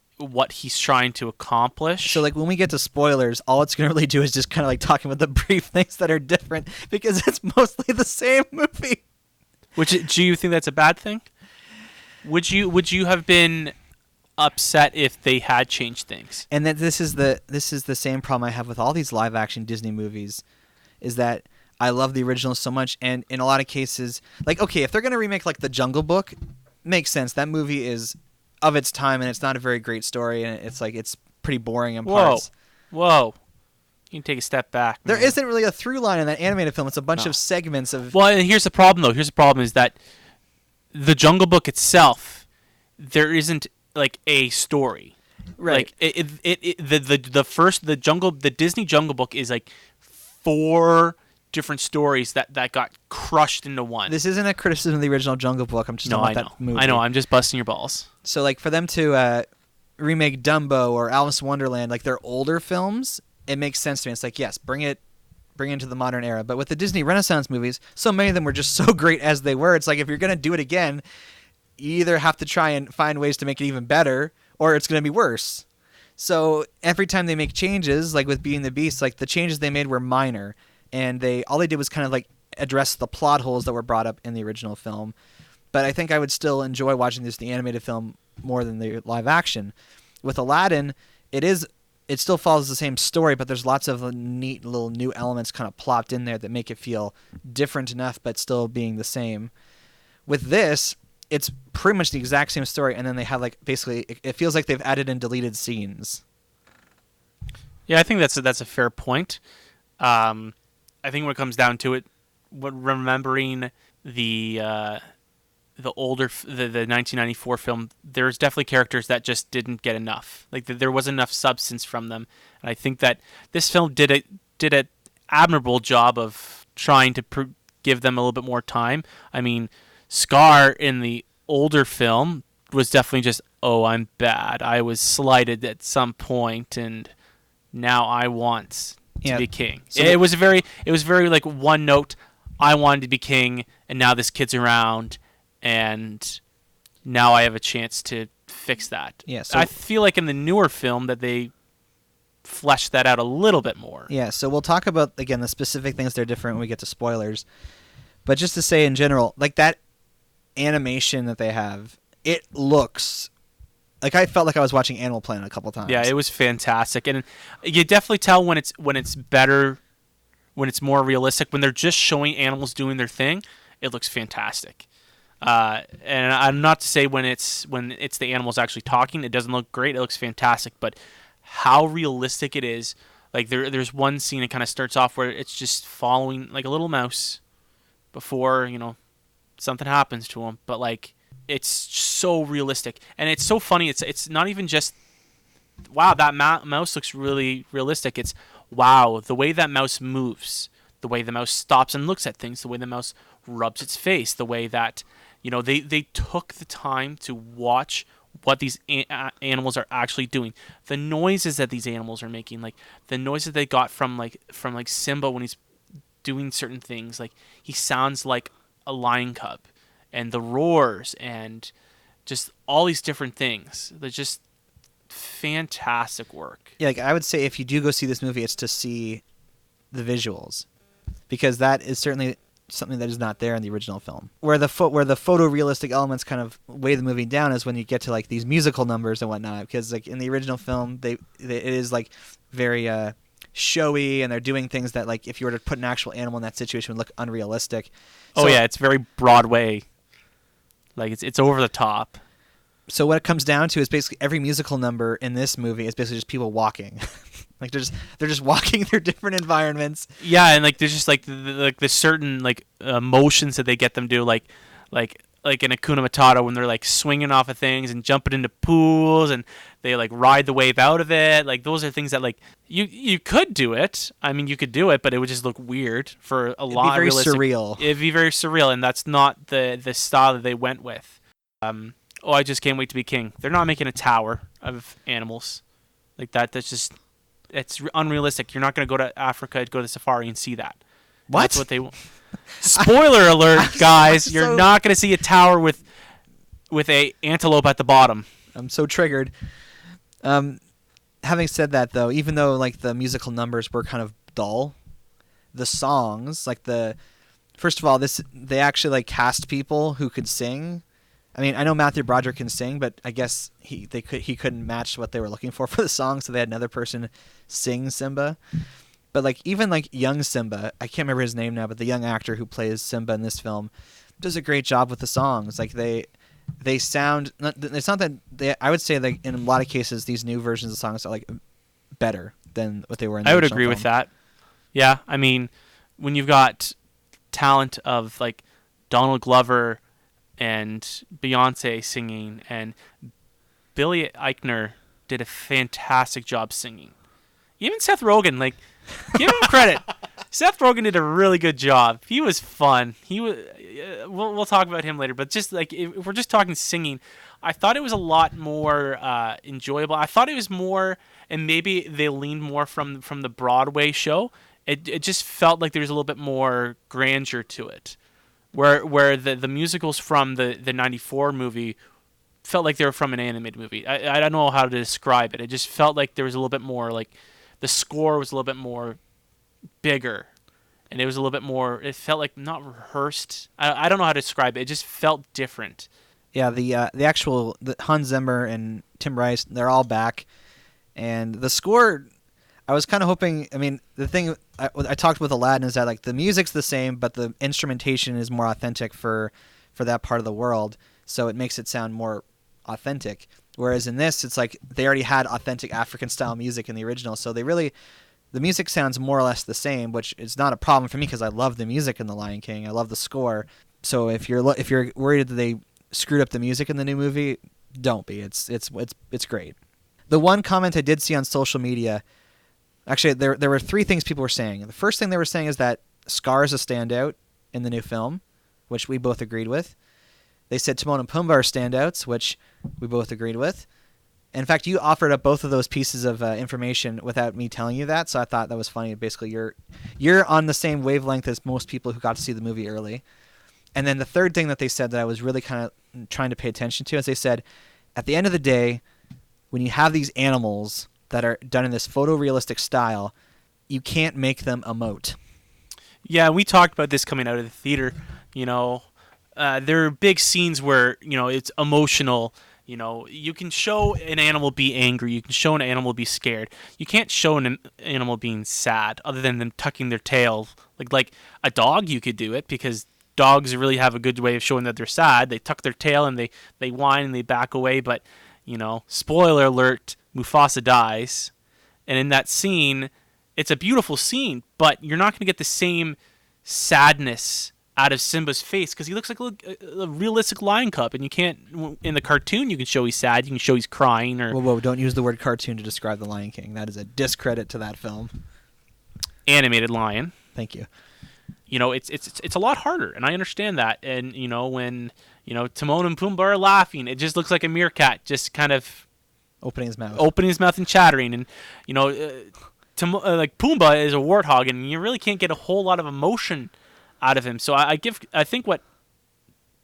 he's trying to accomplish. So like when we get to spoilers, all it's going to really do is just kind of like talking about the brief things that are different because it's mostly the same movie. Do you think that's a bad thing? Would you have been upset if they had changed things? And that this is the same problem I have with all these live action Disney movies, is that I love the original so much, and in a lot of cases, like okay, if they're going to remake like The Jungle Book, makes sense. That movie is of its time, and it's not a very great story, and it's like it's pretty boring in parts. Whoa. You can take a step back. There man. isn't really a through line in that animated film. It's a bunch of segments of. Well, and here's the problem, though. Here's the problem is that The Jungle Book itself, there isn't like a story. Right. Like the Disney Jungle Book is like 4 different stories that got crushed into one. This isn't a criticism of the original Jungle Book. I'm just talking about that movie. I know. I'm just busting your balls. So like for them to remake Dumbo or Alice in Wonderland, like they're older films, it makes sense to me. It's like, yes, bring it into the modern era. But with the Disney Renaissance movies, so many of them were just so great as they were. It's like if you're going to do it again, you either have to try and find ways to make it even better or it's going to be worse. So every time they make changes, like with Beauty and the Beast, like the changes they made were minor. And all they did was kind of like address the plot holes that were brought up in the original film. But I think I would still enjoy watching the animated film more than the live action. With Aladdin, it still follows the same story, but there's lots of neat little new elements kind of plopped in there that make it feel different enough, but still being the same. With this, it's pretty much the exact same story, and then they have like basically it feels like they've added in deleted scenes. Yeah, I think that's a fair point. I think when it comes down to it, remembering the 1994 film, there's definitely characters that just didn't get enough. Like there wasn't enough substance from them, and I think that this film did an admirable job of trying to give them a little bit more time. I mean, Scar in the older film was definitely just, oh, I'm bad. I was slighted at some point, and now I want to be king. So it was very like one note. I wanted to be king, and now this kid's around, and now I have a chance to fix that. Yeah, so I feel like in the newer film that they fleshed that out a little bit more. Yeah, so we'll talk about again the specific things that are different when we get to spoilers. But just to say in general, like that animation that they have, it looks like I felt like I was watching Animal Planet a couple times. Yeah, it was fantastic, and you definitely tell when it's better, when it's more realistic. When they're just showing animals doing their thing, it looks fantastic. And I'm not to say when it's the animals actually talking, it doesn't look great. It looks fantastic, but how realistic it is. Like there's one scene that kind of starts off where it's just following like a little mouse before something happens to him, but like. It's so realistic, and it's so funny. It's not even just, wow, that mouse looks really realistic. It's, wow, the way that mouse moves, the way the mouse stops and looks at things, the way the mouse rubs its face, the way that, they took the time to watch what these animals are actually doing. The noises that these animals are making, like the noises they got from Simba when he's doing certain things, like he sounds like a lion cub. And the roars and just all these different things. They're just fantastic work. Yeah, like I would say if you do go see this movie, it's to see the visuals, because that is certainly something that is not there in the original film. Where the photorealistic elements kind of weigh the movie down is when you get to like these musical numbers and whatnot. Because like in the original film, it is like very showy, and they're doing things that like if you were to put an actual animal in that situation would look unrealistic. So, it's very Broadway. Like it's over the top. So what it comes down to is basically every musical number in this movie is basically just people walking. Like they're just walking through different environments. Yeah, and like there's just like the certain like motions that they get them do, like in Hakuna Matata when they're like swinging off of things and jumping into pools and they like ride the wave out of it. Like those are things that like you could do it. I mean, you could do it, but it would just look weird for a lot. It'd be very surreal. It'd be very surreal, and that's not the style that they went with. oh, I just can't wait to be king. They're not making a tower of animals like that. That's just, it's unrealistic. You're not going to go to Africa, go to safari and see that. What? That's what they want. Spoiler alert, guys. You're not going to see a tower with a antelope at the bottom. I'm so triggered. Having said that, though, even though like the musical numbers were kind of dull, the songs, like first of all, they actually like cast people who could sing. I mean, I know Matthew Broderick can sing, but I guess he couldn't match what they were looking for the song, so they had another person sing Simba. But like even like young Simba, I can't remember his name now, but the young actor who plays Simba in this film does a great job with the songs. Like they sound. It's not that I would say that in a lot of cases these new versions of songs are like better than what they were in the I would original agree film. with that. Yeah, I mean, when you've got talent of like Donald Glover and Beyonce singing, and Billy Eichner did a fantastic job singing. Even Seth Rogen, like, give him credit. Seth Rogen did a really good job. He was fun. He was. We'll talk about him later, but just like if we're just talking singing, I thought it was a lot more enjoyable. I thought it was more, and maybe they leaned more from the Broadway show. It just felt like there was a little bit more grandeur to it, where the musicals from the 94 movie felt like they were from an animated movie. I don't know how to describe it. It just felt like there was a little bit more, like the score was a little bit more bigger, and it was a little bit more, it felt like not rehearsed. I don't know how to describe it. It just felt different. Yeah, the Hans Zimmer and Tim Rice, they're all back, and the score, I was kind of hoping. I mean, the thing I talked with Aladdin is that like the music's the same, but the instrumentation is more authentic for that part of the world, so it makes it sound more authentic. Whereas in this, it's like they already had authentic African style music in the original, so the music sounds more or less the same, which is not a problem for me because I love the music in The Lion King. I love the score. So if you're worried that they screwed up the music in the new movie, don't be. It's great. The one comment I did see on social media, actually there were three things people were saying. The first thing they were saying is that Scar is a standout in the new film, which we both agreed with. They said Timon and Pumbaa are standouts, which we both agreed with. In fact, you offered up both of those pieces of information without me telling you that, so I thought that was funny. Basically, you're on the same wavelength as most people who got to see the movie early. And then the third thing that they said that I was really kind of trying to pay attention to is they said, at the end of the day, when you have these animals that are done in this photorealistic style, you can't make them emote. Yeah, we talked about this coming out of the theater. You know, there are big scenes where, you know, it's emotional. You know, you can show an animal be angry. You can show an animal be scared. You can't show an animal being sad other than them tucking their tail. Like a dog, you could do it because dogs really have a good way of showing that they're sad. They tuck their tail and they whine and they back away. But, you know, spoiler alert, Mufasa dies. And in that scene, it's a beautiful scene, but you're not going to get the same sadness out of Simba's face because he looks like a realistic lion cub, and you can't. In the cartoon, you can show he's sad, you can show he's crying, or Whoa! Don't use the word cartoon to describe The Lion King. That is a discredit to that film. animated lion. Thank you. You know, it's a lot harder, and I understand that. And you know, when Timon and Pumbaa are laughing, it just looks like a meerkat just kind of Opening his mouth and chattering, and like Pumbaa is a warthog, and you really can't get a whole lot of emotion out of him. So I think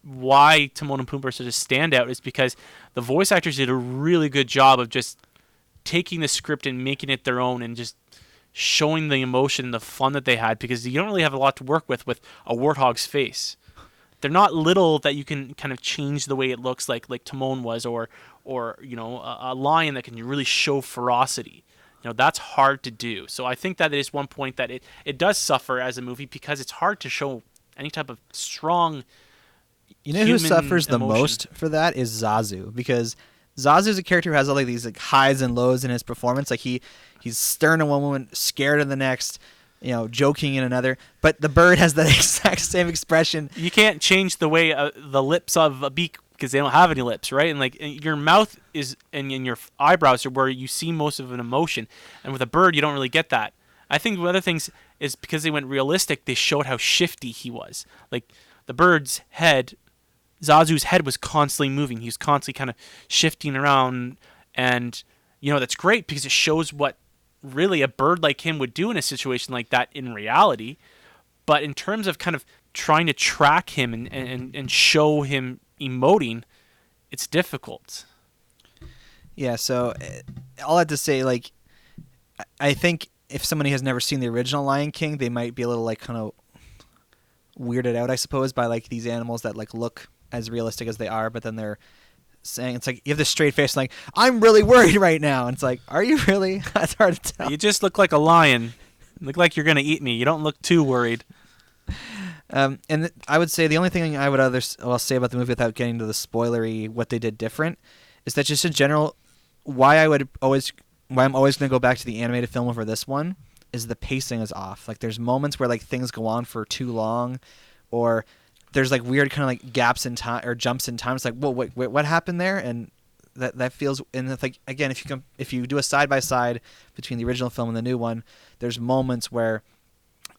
why Timon and Pumbaa are such a standout is because the voice actors did a really good job of just taking the script and making it their own and just showing the emotion and the fun that they had, because you don't really have a lot to work with a warthog's face. They're not little that you can kind of change the way it looks like Timon was, or a lion that can really show ferocity. That's hard to do. So I think that is one point that it does suffer as a movie because it's hard to show any type of strong who suffers the emotion. most for that is Zazu, because Zazu is a character who has all these highs and lows in his performance. Like he's stern in one moment, scared in the next, joking in another. But the bird has that exact same expression. You can't change the way the lips of a beak because they don't have any lips, right? And your mouth is and your eyebrows are where you see most of an emotion. And with a bird, you don't really get that. I think one of the things is because they went realistic, they showed how shifty he was. Like the bird's head, Zazu's head was constantly moving. He was constantly kind of shifting around, and that's great because it shows what really a bird like him would do in a situation like that in reality. But in terms of kind of trying to track him and show him emoting, it's difficult. Yeah, so all I have to say, like, I think if somebody has never seen the original Lion King, they might be a little, like, kind of weirded out, I suppose, by, like, these animals that, like, look as realistic as they are, but then they're saying, it's like, you have this straight face, like, I'm really worried right now. And it's like, are you really? That's hard to tell. You just look like a lion. You look like you're going to eat me. You don't look too worried. And I would say the only thing I would say about the movie without getting to the spoilery, what they did different, is that just in general, why I'm always going to go back to the animated film over this one is the pacing is off. Like, there's moments where, like, things go on for too long, or there's, like, weird kind of, like, gaps in time or jumps in time. It's like, whoa, wait, what happened there? And that feels, and it's like, again, if you do a side by side between the original film and the new one, there's moments where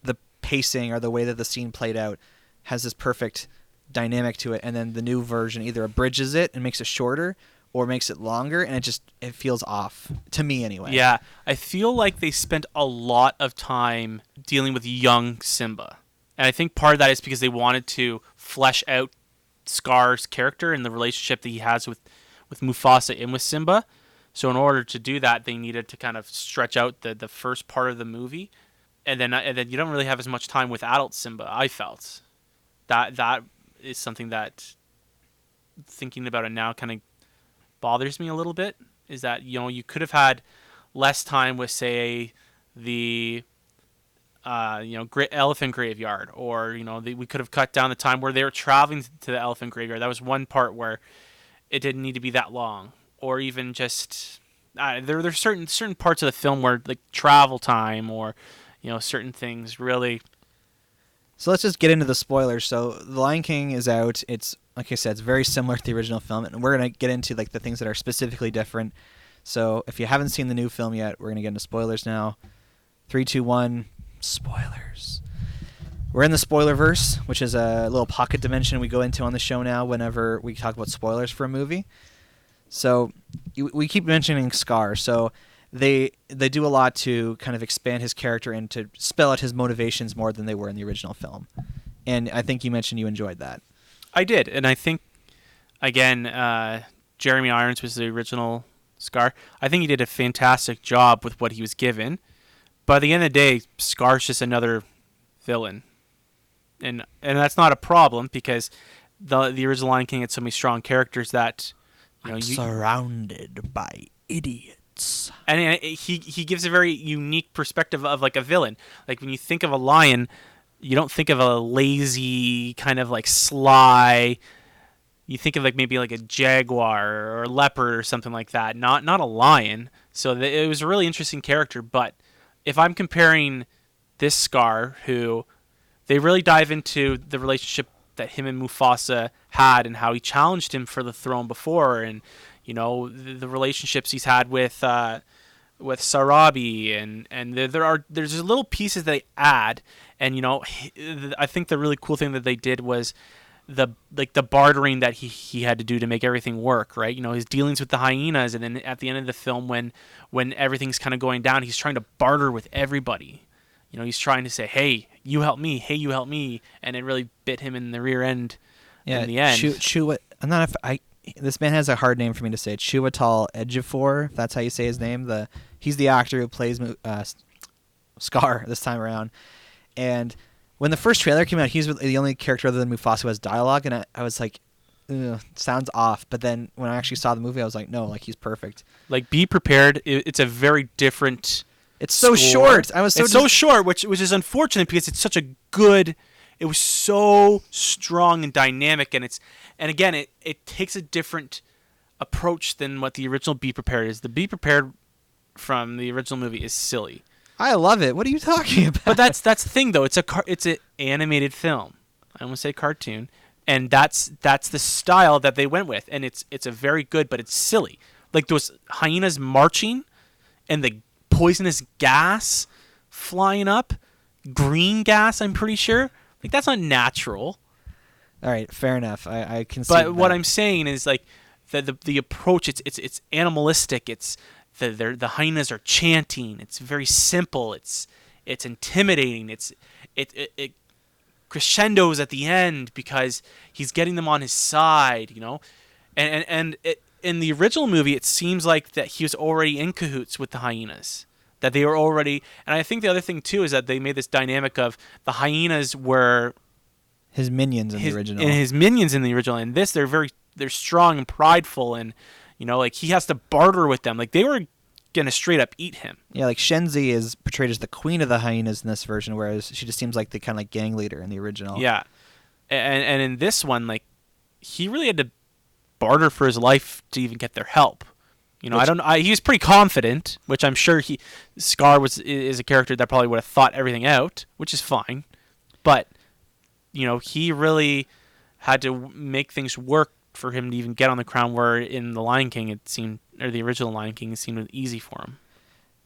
the pacing or the way that the scene played out has this perfect dynamic to it, and then the new version either abridges it and makes it shorter or makes it longer, and it feels off to me anyway. Yeah, I feel like they spent a lot of time dealing with young Simba, and I think part of that is because they wanted to flesh out Scar's character and the relationship that he has with Mufasa and with Simba. So in order to do that, they needed to kind of stretch out the first part of the movie, and then you don't really have as much time with adult Simba. I felt that is something that, thinking about it now, kind of bothers me a little bit, is that you could have had less time with, say, the elephant graveyard, or we could have cut down the time where they were traveling to the elephant graveyard. That was one part where it didn't need to be that long, or even just there's certain parts of the film where, like, travel time or certain things really. So let's just get into the spoilers. So The Lion King is out. It's, like I said, it's very similar to the original film, and we're going to get into, like, the things that are specifically different. So if you haven't seen the new film yet, we're going to get into spoilers now. 3, 2, 1, spoilers. We're in the spoilerverse, which is a little pocket dimension we go into on the show now whenever we talk about spoilers for a movie. So we keep mentioning Scar. So they do a lot to kind of expand his character and to spell out his motivations more than they were in the original film. And I think you mentioned you enjoyed that. I did, and I think, again, Jeremy Irons was the original Scar. I think he did a fantastic job with what he was given. But at the end of the day, Scar's just another villain. And that's not a problem, because the original Lion King had so many strong characters that surrounded by idiots. And he gives a very unique perspective of, like, a villain. Like, when you think of a lion, you don't think of a lazy, kind of, like, sly. You think of, like, maybe like a jaguar or a leopard or something like that. Not a lion. So it was a really interesting character. But if I'm comparing this Scar, who they really dive into the relationship that him and Mufasa had and how he challenged him for the throne before, and the relationships he's had with Sarabi, and there's little pieces they add, and I think the really cool thing that they did was the bartering that he had to do to make everything work, right? His dealings with the hyenas, and then at the end of the film when everything's kind of going down, he's trying to barter with everybody. He's trying to say, hey, you help me, hey, you help me, and it really bit him in the rear end in the end. This man has a hard name for me to say. Chiwetel Ejiofor, if that's how you say his name. He's the actor who plays Scar this time around. And when the first trailer came out, he's the only character other than Mufasa who has dialogue, and I was like, sounds off. But then when I actually saw the movie, I was like, no, like, he's perfect. Like, be prepared. It's a very different. It's so short. It's so short, which is unfortunate, because it's such a good. It was so strong and dynamic, and again, it takes a different approach than what the original Be Prepared is. The Be Prepared from the original movie is silly. I love it. What are you talking about? But that's the thing, though. It's an animated film. I almost say cartoon, and that's the style that they went with, and it's a very good, but it's silly. Like those hyenas marching, and the poisonous gas flying up, green gas, I'm pretty sure. Like, that's not natural. All right, fair enough. I can see. But what I'm saying is like the approach. It's animalistic. It's the hyenas are chanting. It's very simple. It's intimidating. It crescendos at the end because he's getting them on his side. You know, and in the original movie, it seems like that he was already in cahoots with the hyenas. That they were already, and I think the other thing too is that they made this dynamic of the hyenas were his minions in the original. And his minions in the original. And this, they're strong and prideful, and you know, like he has to barter with them. Like they were gonna straight up eat him. Yeah, like Shenzi is portrayed as the queen of the hyenas in this version, whereas she just seems like the kind of like gang leader in the original. Yeah, and in this one, like he really had to barter for his life to even get their help. You know, he was pretty confident, which I'm sure Scar is a character that probably would have thought everything out, which is fine. But, you know, he really had to make things work for him to even get on the crown, where in The Lion King or the original Lion King, it seemed easy for him.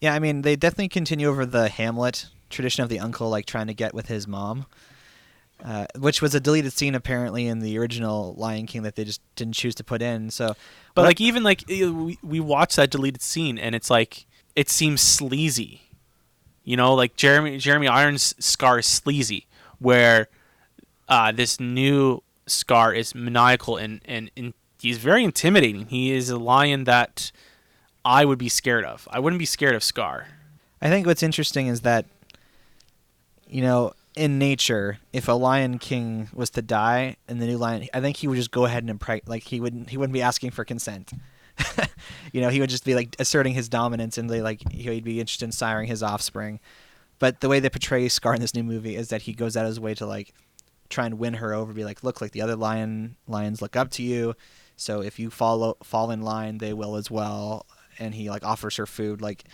Yeah, I mean, they definitely continue over the Hamlet tradition of the uncle, like, trying to get with his mom. Which was a deleted scene apparently in the original Lion King that they just didn't choose to put in. So, but like even like we watched that deleted scene and it's like it seems sleazy, you know, like Jeremy Irons' Scar is sleazy, where this new Scar is maniacal and he's very intimidating. He is a lion that I would be scared of. I wouldn't be scared of Scar. I think what's interesting is that, you know, in nature, if a Lion King was to die in the new Lion, I think he would just go ahead and impregnate. Like he wouldn't be asking for consent. You know, he would just be like asserting his dominance, and he'd be interested in siring his offspring. But the way they portray Scar in this new movie is that he goes out of his way to like try and win her over. Be like, look, like the other lions look up to you, so if you fall in line, they will as well. And he like offers her food. Like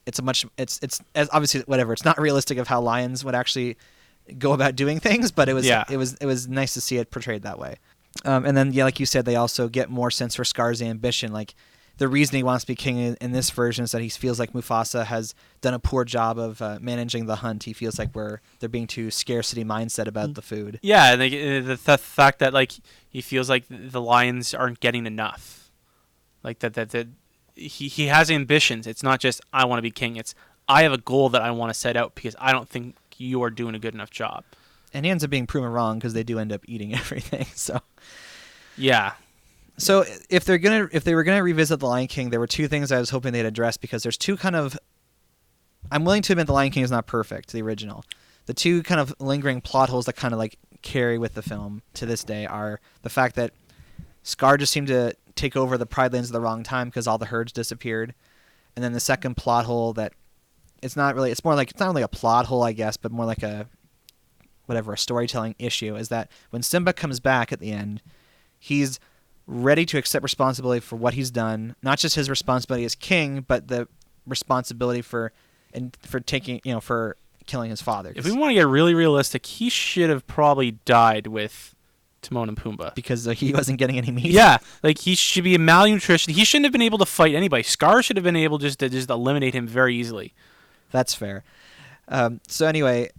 it's obviously whatever. It's not realistic of how lions would actually go about doing things, but it was nice to see it portrayed that way. And then like you said, they also get more sense for Scar's ambition. Like the reason he wants to be king in this version is that he feels like Mufasa has done a poor job of managing the hunt. He feels like they're being too scarcity mindset about the food. Yeah, and the fact that like he feels like the lions aren't getting enough, like that he has ambitions. It's not just I want to be king. It's I have a goal that I want to set out because I don't think you are doing a good enough job. And he ends up being proven wrong because they do end up eating everything. So, yeah. So if they were gonna revisit The Lion King, there were two things I was hoping they'd address, because there's two kind of. I'm willing to admit The Lion King is not perfect, the original. The two kind of lingering plot holes that kind of like carry with the film to this day are the fact that Scar just seemed to take over the Pride Lands at the wrong time because all the herds disappeared, and then the second plot hole that. It's not really a plot hole, I guess, but more like a storytelling issue, is that when Simba comes back at the end, he's ready to accept responsibility for what he's done, not just his responsibility as king, but the responsibility for killing his father. If we want to get really realistic, he should have probably died with Timon and Pumbaa because he wasn't getting any meat. Yeah, like he should be malnutrition. He shouldn't have been able to fight anybody. Scar should have been able to just eliminate him very easily. That's fair. So anyway,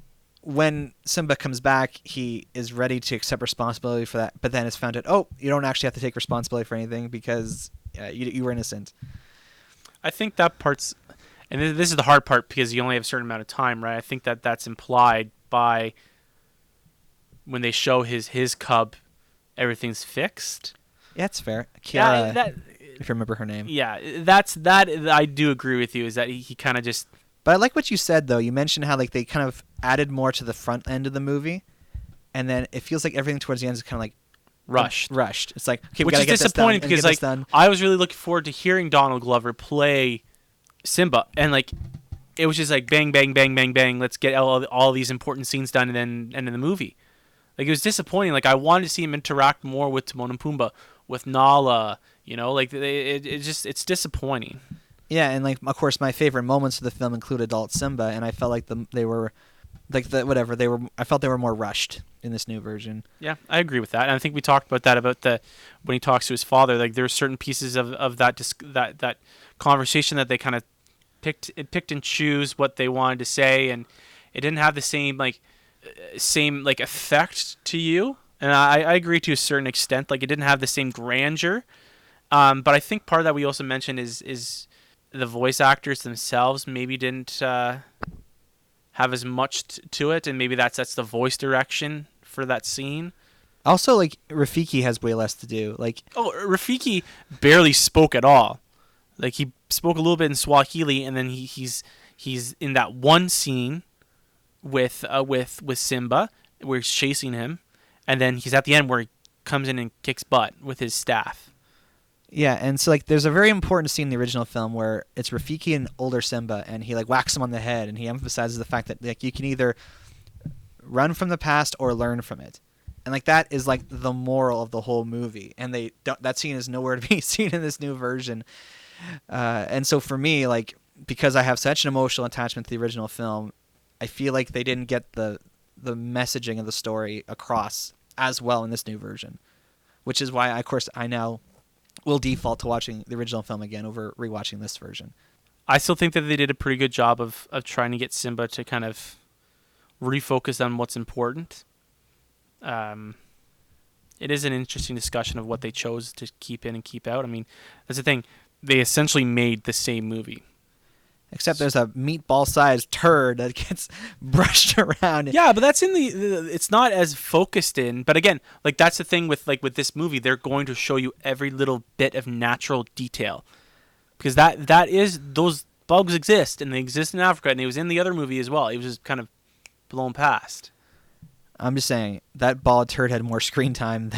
when Simba comes back, he is ready to accept responsibility for that, but then it's found out, you don't actually have to take responsibility for anything because you were innocent. I think that part's, and this is the hard part because you only have a certain amount of time, right? I think that's implied by when they show his cub, everything's fixed. Yeah, that's fair. Kiara, if you remember her name. Yeah, that I do agree with you, is that he kind of just... But I like what you said, though. You mentioned how like they kind of added more to the front end of the movie, and then it feels like everything towards the end is kind of like rushed. It's like, okay, we gotta get disappointing this done, because like I was really looking forward to hearing Donald Glover play Simba, and like it was just like bang, bang, bang, bang, bang. Let's get all these important scenes done, and then end of the movie. Like it was disappointing. Like I wanted to see him interact more with Timon and Pumbaa, with Nala. You know, like it's disappointing. Yeah, and like of course my favorite moments of the film include adult Simba, and I felt like I felt they were more rushed in this new version. Yeah, I agree with that. And I think we talked about that when he talks to his father. Like there are certain pieces of that conversation that they kind of picked and choose what they wanted to say, and it didn't have the same effect to you And I agree to a certain extent. Like, it didn't have the same grandeur. But I think part of that we also mentioned is the voice actors themselves maybe didn't have as much to it, and maybe that's the voice direction for that scene. Also, like, Rafiki has way less to do. Like, Rafiki barely spoke at all. Like, he spoke a little bit in Swahili, and then he's in that one scene with Simba where he's chasing him, and then he's at the end where he comes in and kicks butt with his staff. yeah, and so, like, there's a very important scene in the original film where it's Rafiki and older Simba, and he, like, whacks him on the head, and he emphasizes the fact that, like, you can either run from the past or learn from it. And, like, that is, like, the moral of the whole movie. And that scene is nowhere to be seen in this new version. And so for me, like, because I have such an emotional attachment to the original film, I feel like they didn't get the messaging of the story across as well in this new version. Which is why, of course, I now will default to watching the original film again over rewatching this version. I still think that they did a pretty good job of trying to get Simba to kind of refocus on what's important. It is an interesting discussion of what they chose to keep in and keep out. I mean, that's the thing. They essentially made the same movie. Except there's a meatball-sized turd that gets brushed around. Yeah, but that's in it's not as focused in. But again, like, that's the thing with this movie. They're going to show you every little bit of natural detail, because that is, those bugs exist, and they exist in Africa, and it was in the other movie as well. It was just kind of blown past. I'm just saying that bald turd had more screen time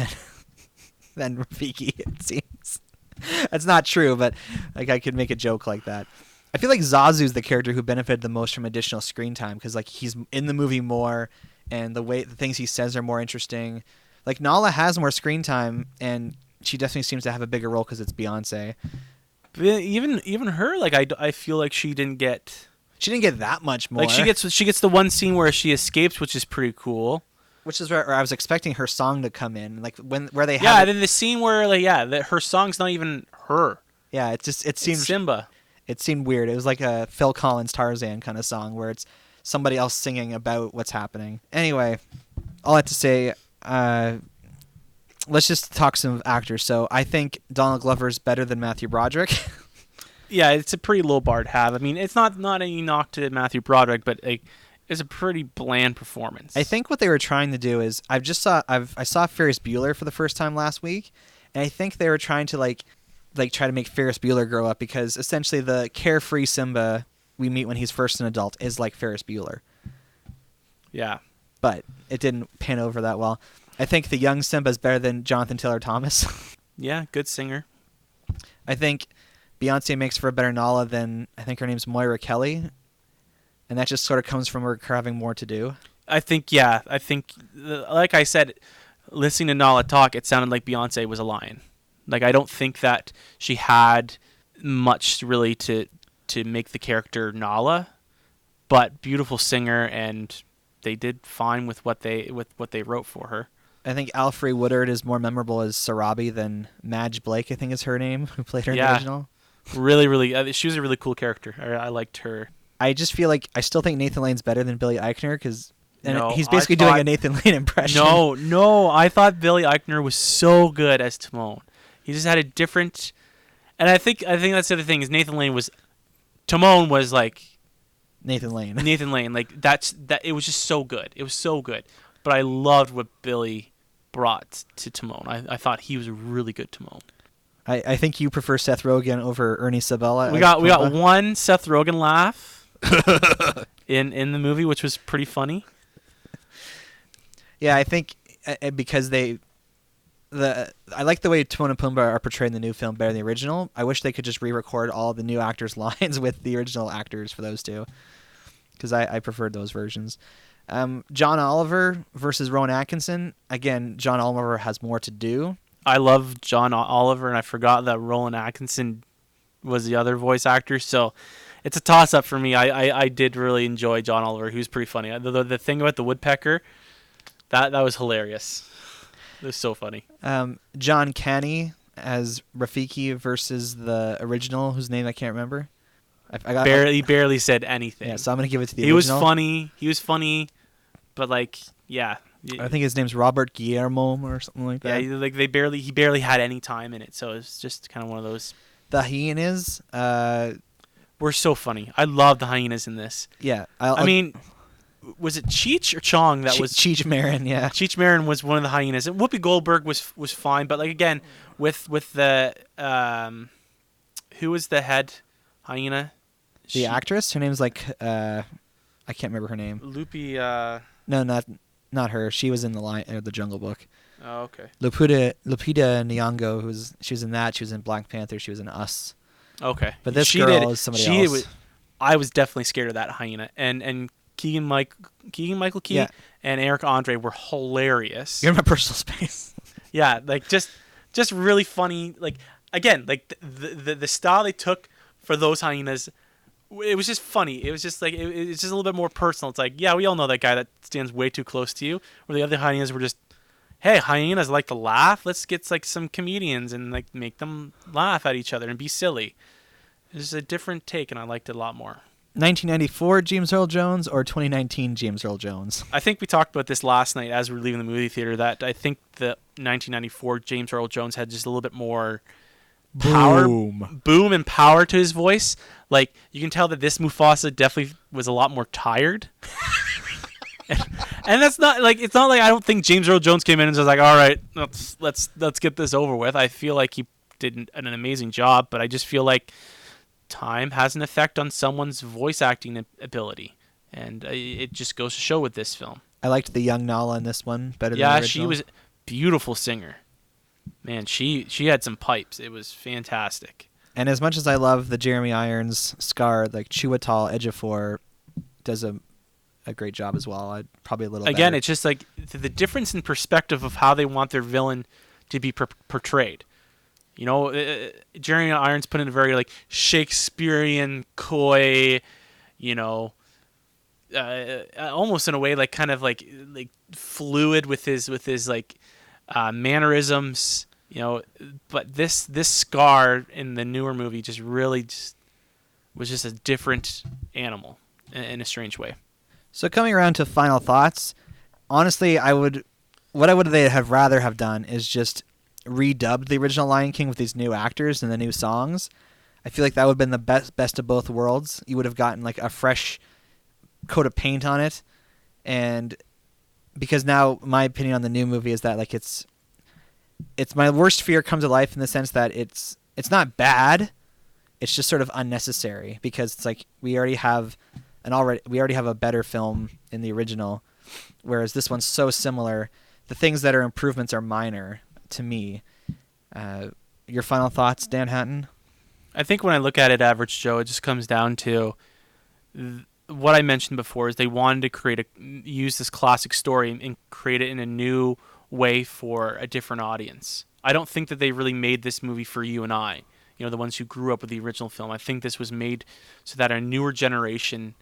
than Rafiki, it seems. That's not true, but, like, I could make a joke like that. I feel like Zazu's the character who benefited the most from additional screen time, because, like, he's in the movie more, and the things he says are more interesting. Like, Nala has more screen time, and she definitely seems to have a bigger role because it's Beyonce. But even her, like, I feel like she didn't get that much more. Like, she gets the one scene where she escapes, which is pretty cool. Which is where I was expecting her song to come in, like where they have. Yeah, then the scene where, like, her song's not even her. Yeah, it seemed Simba. It seemed weird. It was like a Phil Collins Tarzan kind of song where it's somebody else singing about what's happening. Anyway, all I have to say, let's just talk some actors. So I think Donald Glover's better than Matthew Broderick. Yeah, it's a pretty low bar to have. I mean, it's not any knock to Matthew Broderick, but it's a pretty bland performance. I think what they were trying to do is I saw Ferris Bueller for the first time last week, and I think they were trying to like try to make Ferris Bueller grow up, because essentially the carefree Simba we meet when he's first an adult is like Ferris Bueller. Yeah. But it didn't pan over that well. I think the young Simba is better than Jonathan Taylor Thomas. Yeah, good singer. I think Beyonce makes for a better Nala than, I think her name's Moira Kelly. And that just sort of comes from her having more to do. I think, like I said, listening to Nala talk, it sounded like Beyonce was a lion. Like, I don't think that she had much really to make the character Nala, but beautiful singer, and they did fine with what they wrote for her. I think Alfre Woodard is more memorable as Sarabi than Madge Blake, I think is her name, who played her in the original. Really, really, she was a really cool character. I liked her. I just feel like I still think Nathan Lane's better than Billy Eichner, because he's basically doing a Nathan Lane impression. No, I thought Billy Eichner was so good as Timon. He just had a different, and I think that's the other thing is Timon was like Nathan Lane. Like it was just so good. It was so good. But I loved what Billy brought to Timon. I thought he was a really good Timon. I think you prefer Seth Rogen over Ernie Sabella. We got one Seth Rogen laugh in the movie, which was pretty funny. Yeah, I think because I like the way Timon and Pumbaa are portrayed in the new film better than the original. I wish they could just re-record all the new actors' lines with the original actors for those two, because I preferred those versions. John Oliver versus Rowan Atkinson. Again, John Oliver has more to do. I love John Oliver, and I forgot that Rowan Atkinson was the other voice actor, so it's a toss-up for me. I did really enjoy John Oliver. He was pretty funny. The thing about the woodpecker, that was hilarious. It was so funny. John Canny as Rafiki versus the original, whose name I can't remember. He barely said anything. Yeah, so I'm going to give it to the original. He was funny, but like, yeah, I think his name's Robert Guillermo or something like that. Yeah, like he barely had any time in it, so it's just kind of one of those. The hyenas, were so funny. I love the hyenas in this. yeah. I mean, was it Cheech or Chong that was Cheech Marin, yeah. Cheech Marin was one of the hyenas, and Whoopi Goldberg was fine, but like again with the who was the head hyena? The actress, her name's like I can't remember her name. Loopy. No, not her. She was in the Jungle Book. Oh, okay. Lupita Nyong'o, she was in that. She was in Black Panther. She was in Us. Okay. But this she girl did. is somebody else. I was definitely scared of that hyena, and Keegan Michael Key and Eric Andre were hilarious. You're in my personal space. Yeah, like just really funny. Like again, like the style they took for those hyenas, it was just funny. It was just like it's just a little bit more personal. It's like, yeah, we all know that guy that stands way too close to you. Where the other hyenas were just, hey, hyenas like to laugh. Let's get like some comedians and like make them laugh at each other and be silly. It's a different take, and I liked it a lot more. 1994 James Earl Jones or 2019 James Earl Jones? I think we talked about this last night as we were leaving the movie theater, that I think the 1994 James Earl Jones had just a little bit more boom and power to his voice. Like, you can tell that this Mufasa definitely was a lot more tired. And that's not like, it's not like I don't think James Earl Jones came in and was like, all right, let's get this over with. I feel like he did an amazing job, but I just feel like time has an effect on someone's voice acting ability, and it just goes to show with this film. I liked the young Nala in this one better than the Yeah, original. she was a beautiful singer. Man, she had some pipes. It was fantastic. And as much as I love the Jeremy Irons Scar, like Chiwetel Ejiofor does a great job as well. I'd probably a little Again, better. it's just like the difference in perspective of how they want their villain to be portrayed. You know, Jeremy Irons put in a very like Shakespearean, coy, you know, almost in a way like kind of like fluid with his like mannerisms, you know. But this Scar in the newer movie just really was just a different animal in a strange way. So coming around to final thoughts, honestly, what I would have rather have done is just redubbed the original Lion King with these new actors and the new songs. I feel like that would have been the best of both worlds. You would have gotten like a fresh coat of paint on it, and because now my opinion on the new movie is that like it's my worst fear come to life in the sense that it's not bad, it's just sort of unnecessary, because it's like we already have a better film in the original, whereas this one's so similar. The things that are improvements are minor to me. Your final thoughts, Danhattan? I think when I look at it, Average Joe, it just comes down to what I mentioned before, is they wanted to use this classic story and create it in a new way for a different audience. I don't think that they really made this movie for you and I, you know, the ones who grew up with the original film. I think this was made so that a newer generation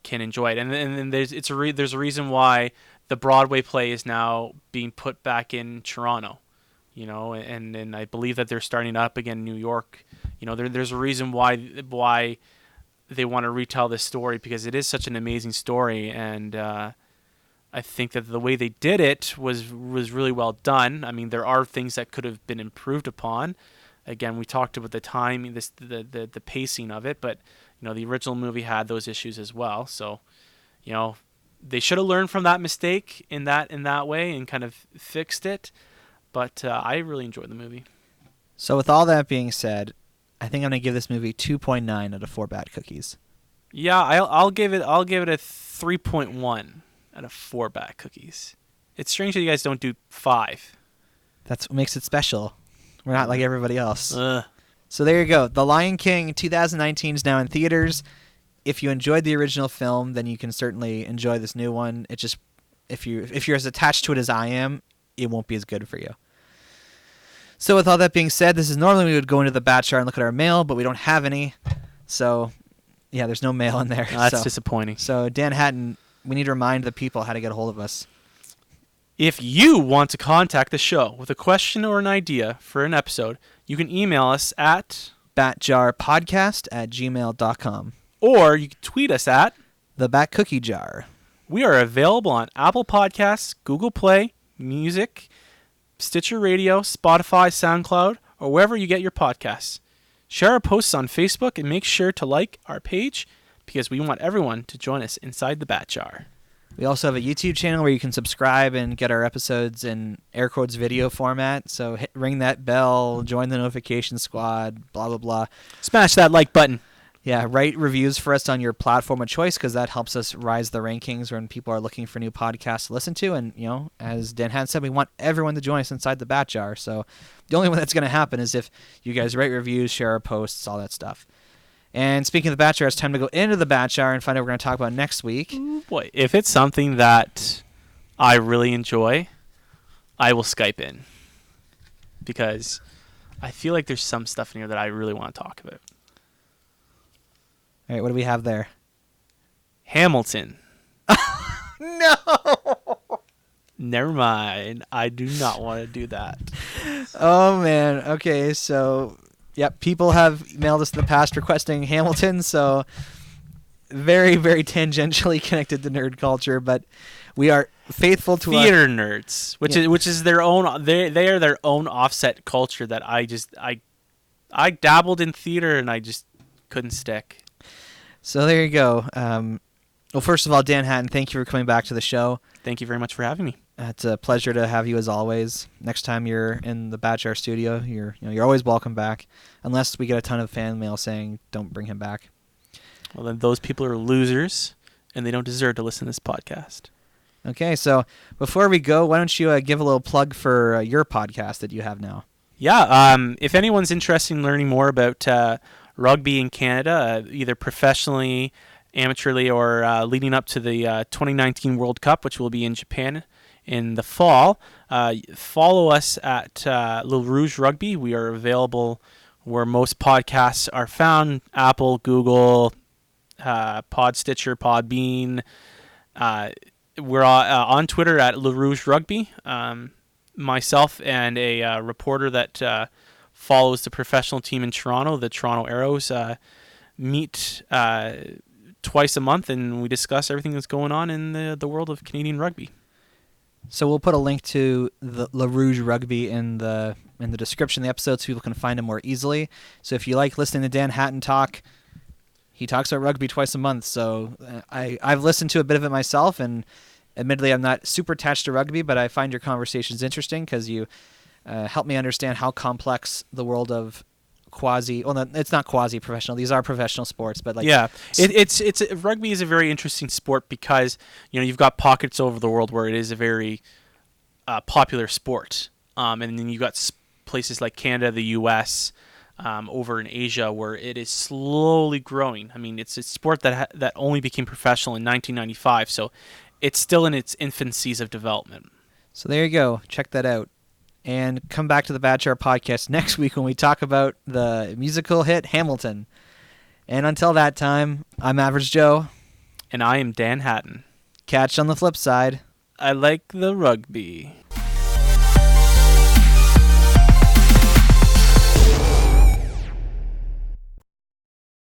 can enjoy it. And there's a reason why the Broadway play is now being put back in Toronto, you know, and I believe that they're starting up again in New York. You know, there's a reason why they want to retell this story, because it is such an amazing story, and I think that the way they did it was really well done. I mean, there are things that could have been improved upon. Again, we talked about the timing, the pacing of it, but you know, the original movie had those issues as well. So, you know, they should have learned from that mistake in that way and kind of fixed it. But I really enjoyed the movie. So with all that being said, I think I'm gonna give this movie 2.9 out of 4 bad cookies. Yeah, I'll give it a 3.1 out of 4 bad cookies. It's strange that you guys don't do 5. That's what makes it special. We're not like everybody else. Ugh. So there you go. The Lion King 2019 is now in theaters. If you enjoyed the original film, then you can certainly enjoy this new one. It just, if you're as attached to it as I am, it won't be as good for you. So with all that being said, this is normally we would go into the Batchar and look at our mail, but we don't have any. So yeah, there's no mail in there. That's disappointing. So Danhattan, we need to remind the people how to get a hold of us. If you want to contact the show with a question or an idea for an episode, you can email us at batjarpodcast@gmail.com. or you can tweet us at The Bat Cookie Jar. We are available on Apple Podcasts, Google Play, Music, Stitcher Radio, Spotify, SoundCloud, or wherever you get your podcasts. Share our posts on Facebook and make sure to like our page because we want everyone to join us inside the Bat Jar. We also have a YouTube channel where you can subscribe and get our episodes in air quotes video format. So ring that bell, join the notification squad, blah, blah, blah. Smash that like button. Yeah, write reviews for us on your platform of choice because that helps us rise the rankings when people are looking for new podcasts to listen to. And, as Danhattan said, we want everyone to join us inside the Bat Jar. So the only way that's going to happen is if you guys write reviews, share our posts, all that stuff. And speaking of the Bat Jar, it's time to go into the Bat Jar and find out what we're going to talk about next week. Boy, if it's something that I really enjoy, I will Skype in. Because I feel like there's some stuff in here that I really want to talk about. All right, what do we have there? Hamilton. No! Never mind. I do not want to do that. Oh, man. Okay, so... Yep, people have emailed us in the past requesting Hamilton, so very, very tangentially connected to nerd culture, but we are faithful to theater nerds, which is their own. They are their own offset culture that I dabbled in theater and I just couldn't stick. So there you go. Well, first of all, Danhattan, thank you for coming back to the show. Thank you very much for having me. It's a pleasure to have you as always. Next time you're in the Bat Jar studio, you're always welcome back, unless we get a ton of fan mail saying don't bring him back. Well, then those people are losers, and they don't deserve to listen to this podcast. Okay, so before we go, why don't you give a little plug for your podcast that you have now? Yeah, if anyone's interested in learning more about rugby in Canada, either professionally, amateurly, or leading up to the 2019 World Cup, which will be in Japan in the fall, follow us at Le Rouge Rugby. We are available where most podcasts are found: Apple, Google, Podstitcher, Podbean. We're on Twitter at Le Rouge Rugby. Myself and a reporter that follows the professional team in Toronto, the Toronto Arrows, meet twice a month, and we discuss everything that's going on in the world of Canadian rugby. So we'll put a link to the Le Rouge Rugby in the description of the episode so people can find him more easily. So if you like listening to Danhattan talk, he talks about rugby twice a month. So I've listened to a bit of it myself, and admittedly I'm not super attached to rugby, but I find your conversations interesting because you help me understand how complex the world of it's not quasi-professional. These are professional sports, but it's rugby is a very interesting sport because you've got pockets over the world where it is a very popular sport, and then you've got places like Canada, the U.S., over in Asia where it is slowly growing. I mean, it's a sport that only became professional in 1995, so it's still in its infancies of development. So there you go. Check that out. And come back to the Bat Jar podcast next week when we talk about the musical hit Hamilton. And until that time, I'm Average Joe. And I am Danhattan. Catch on the flip side. I like the rugby.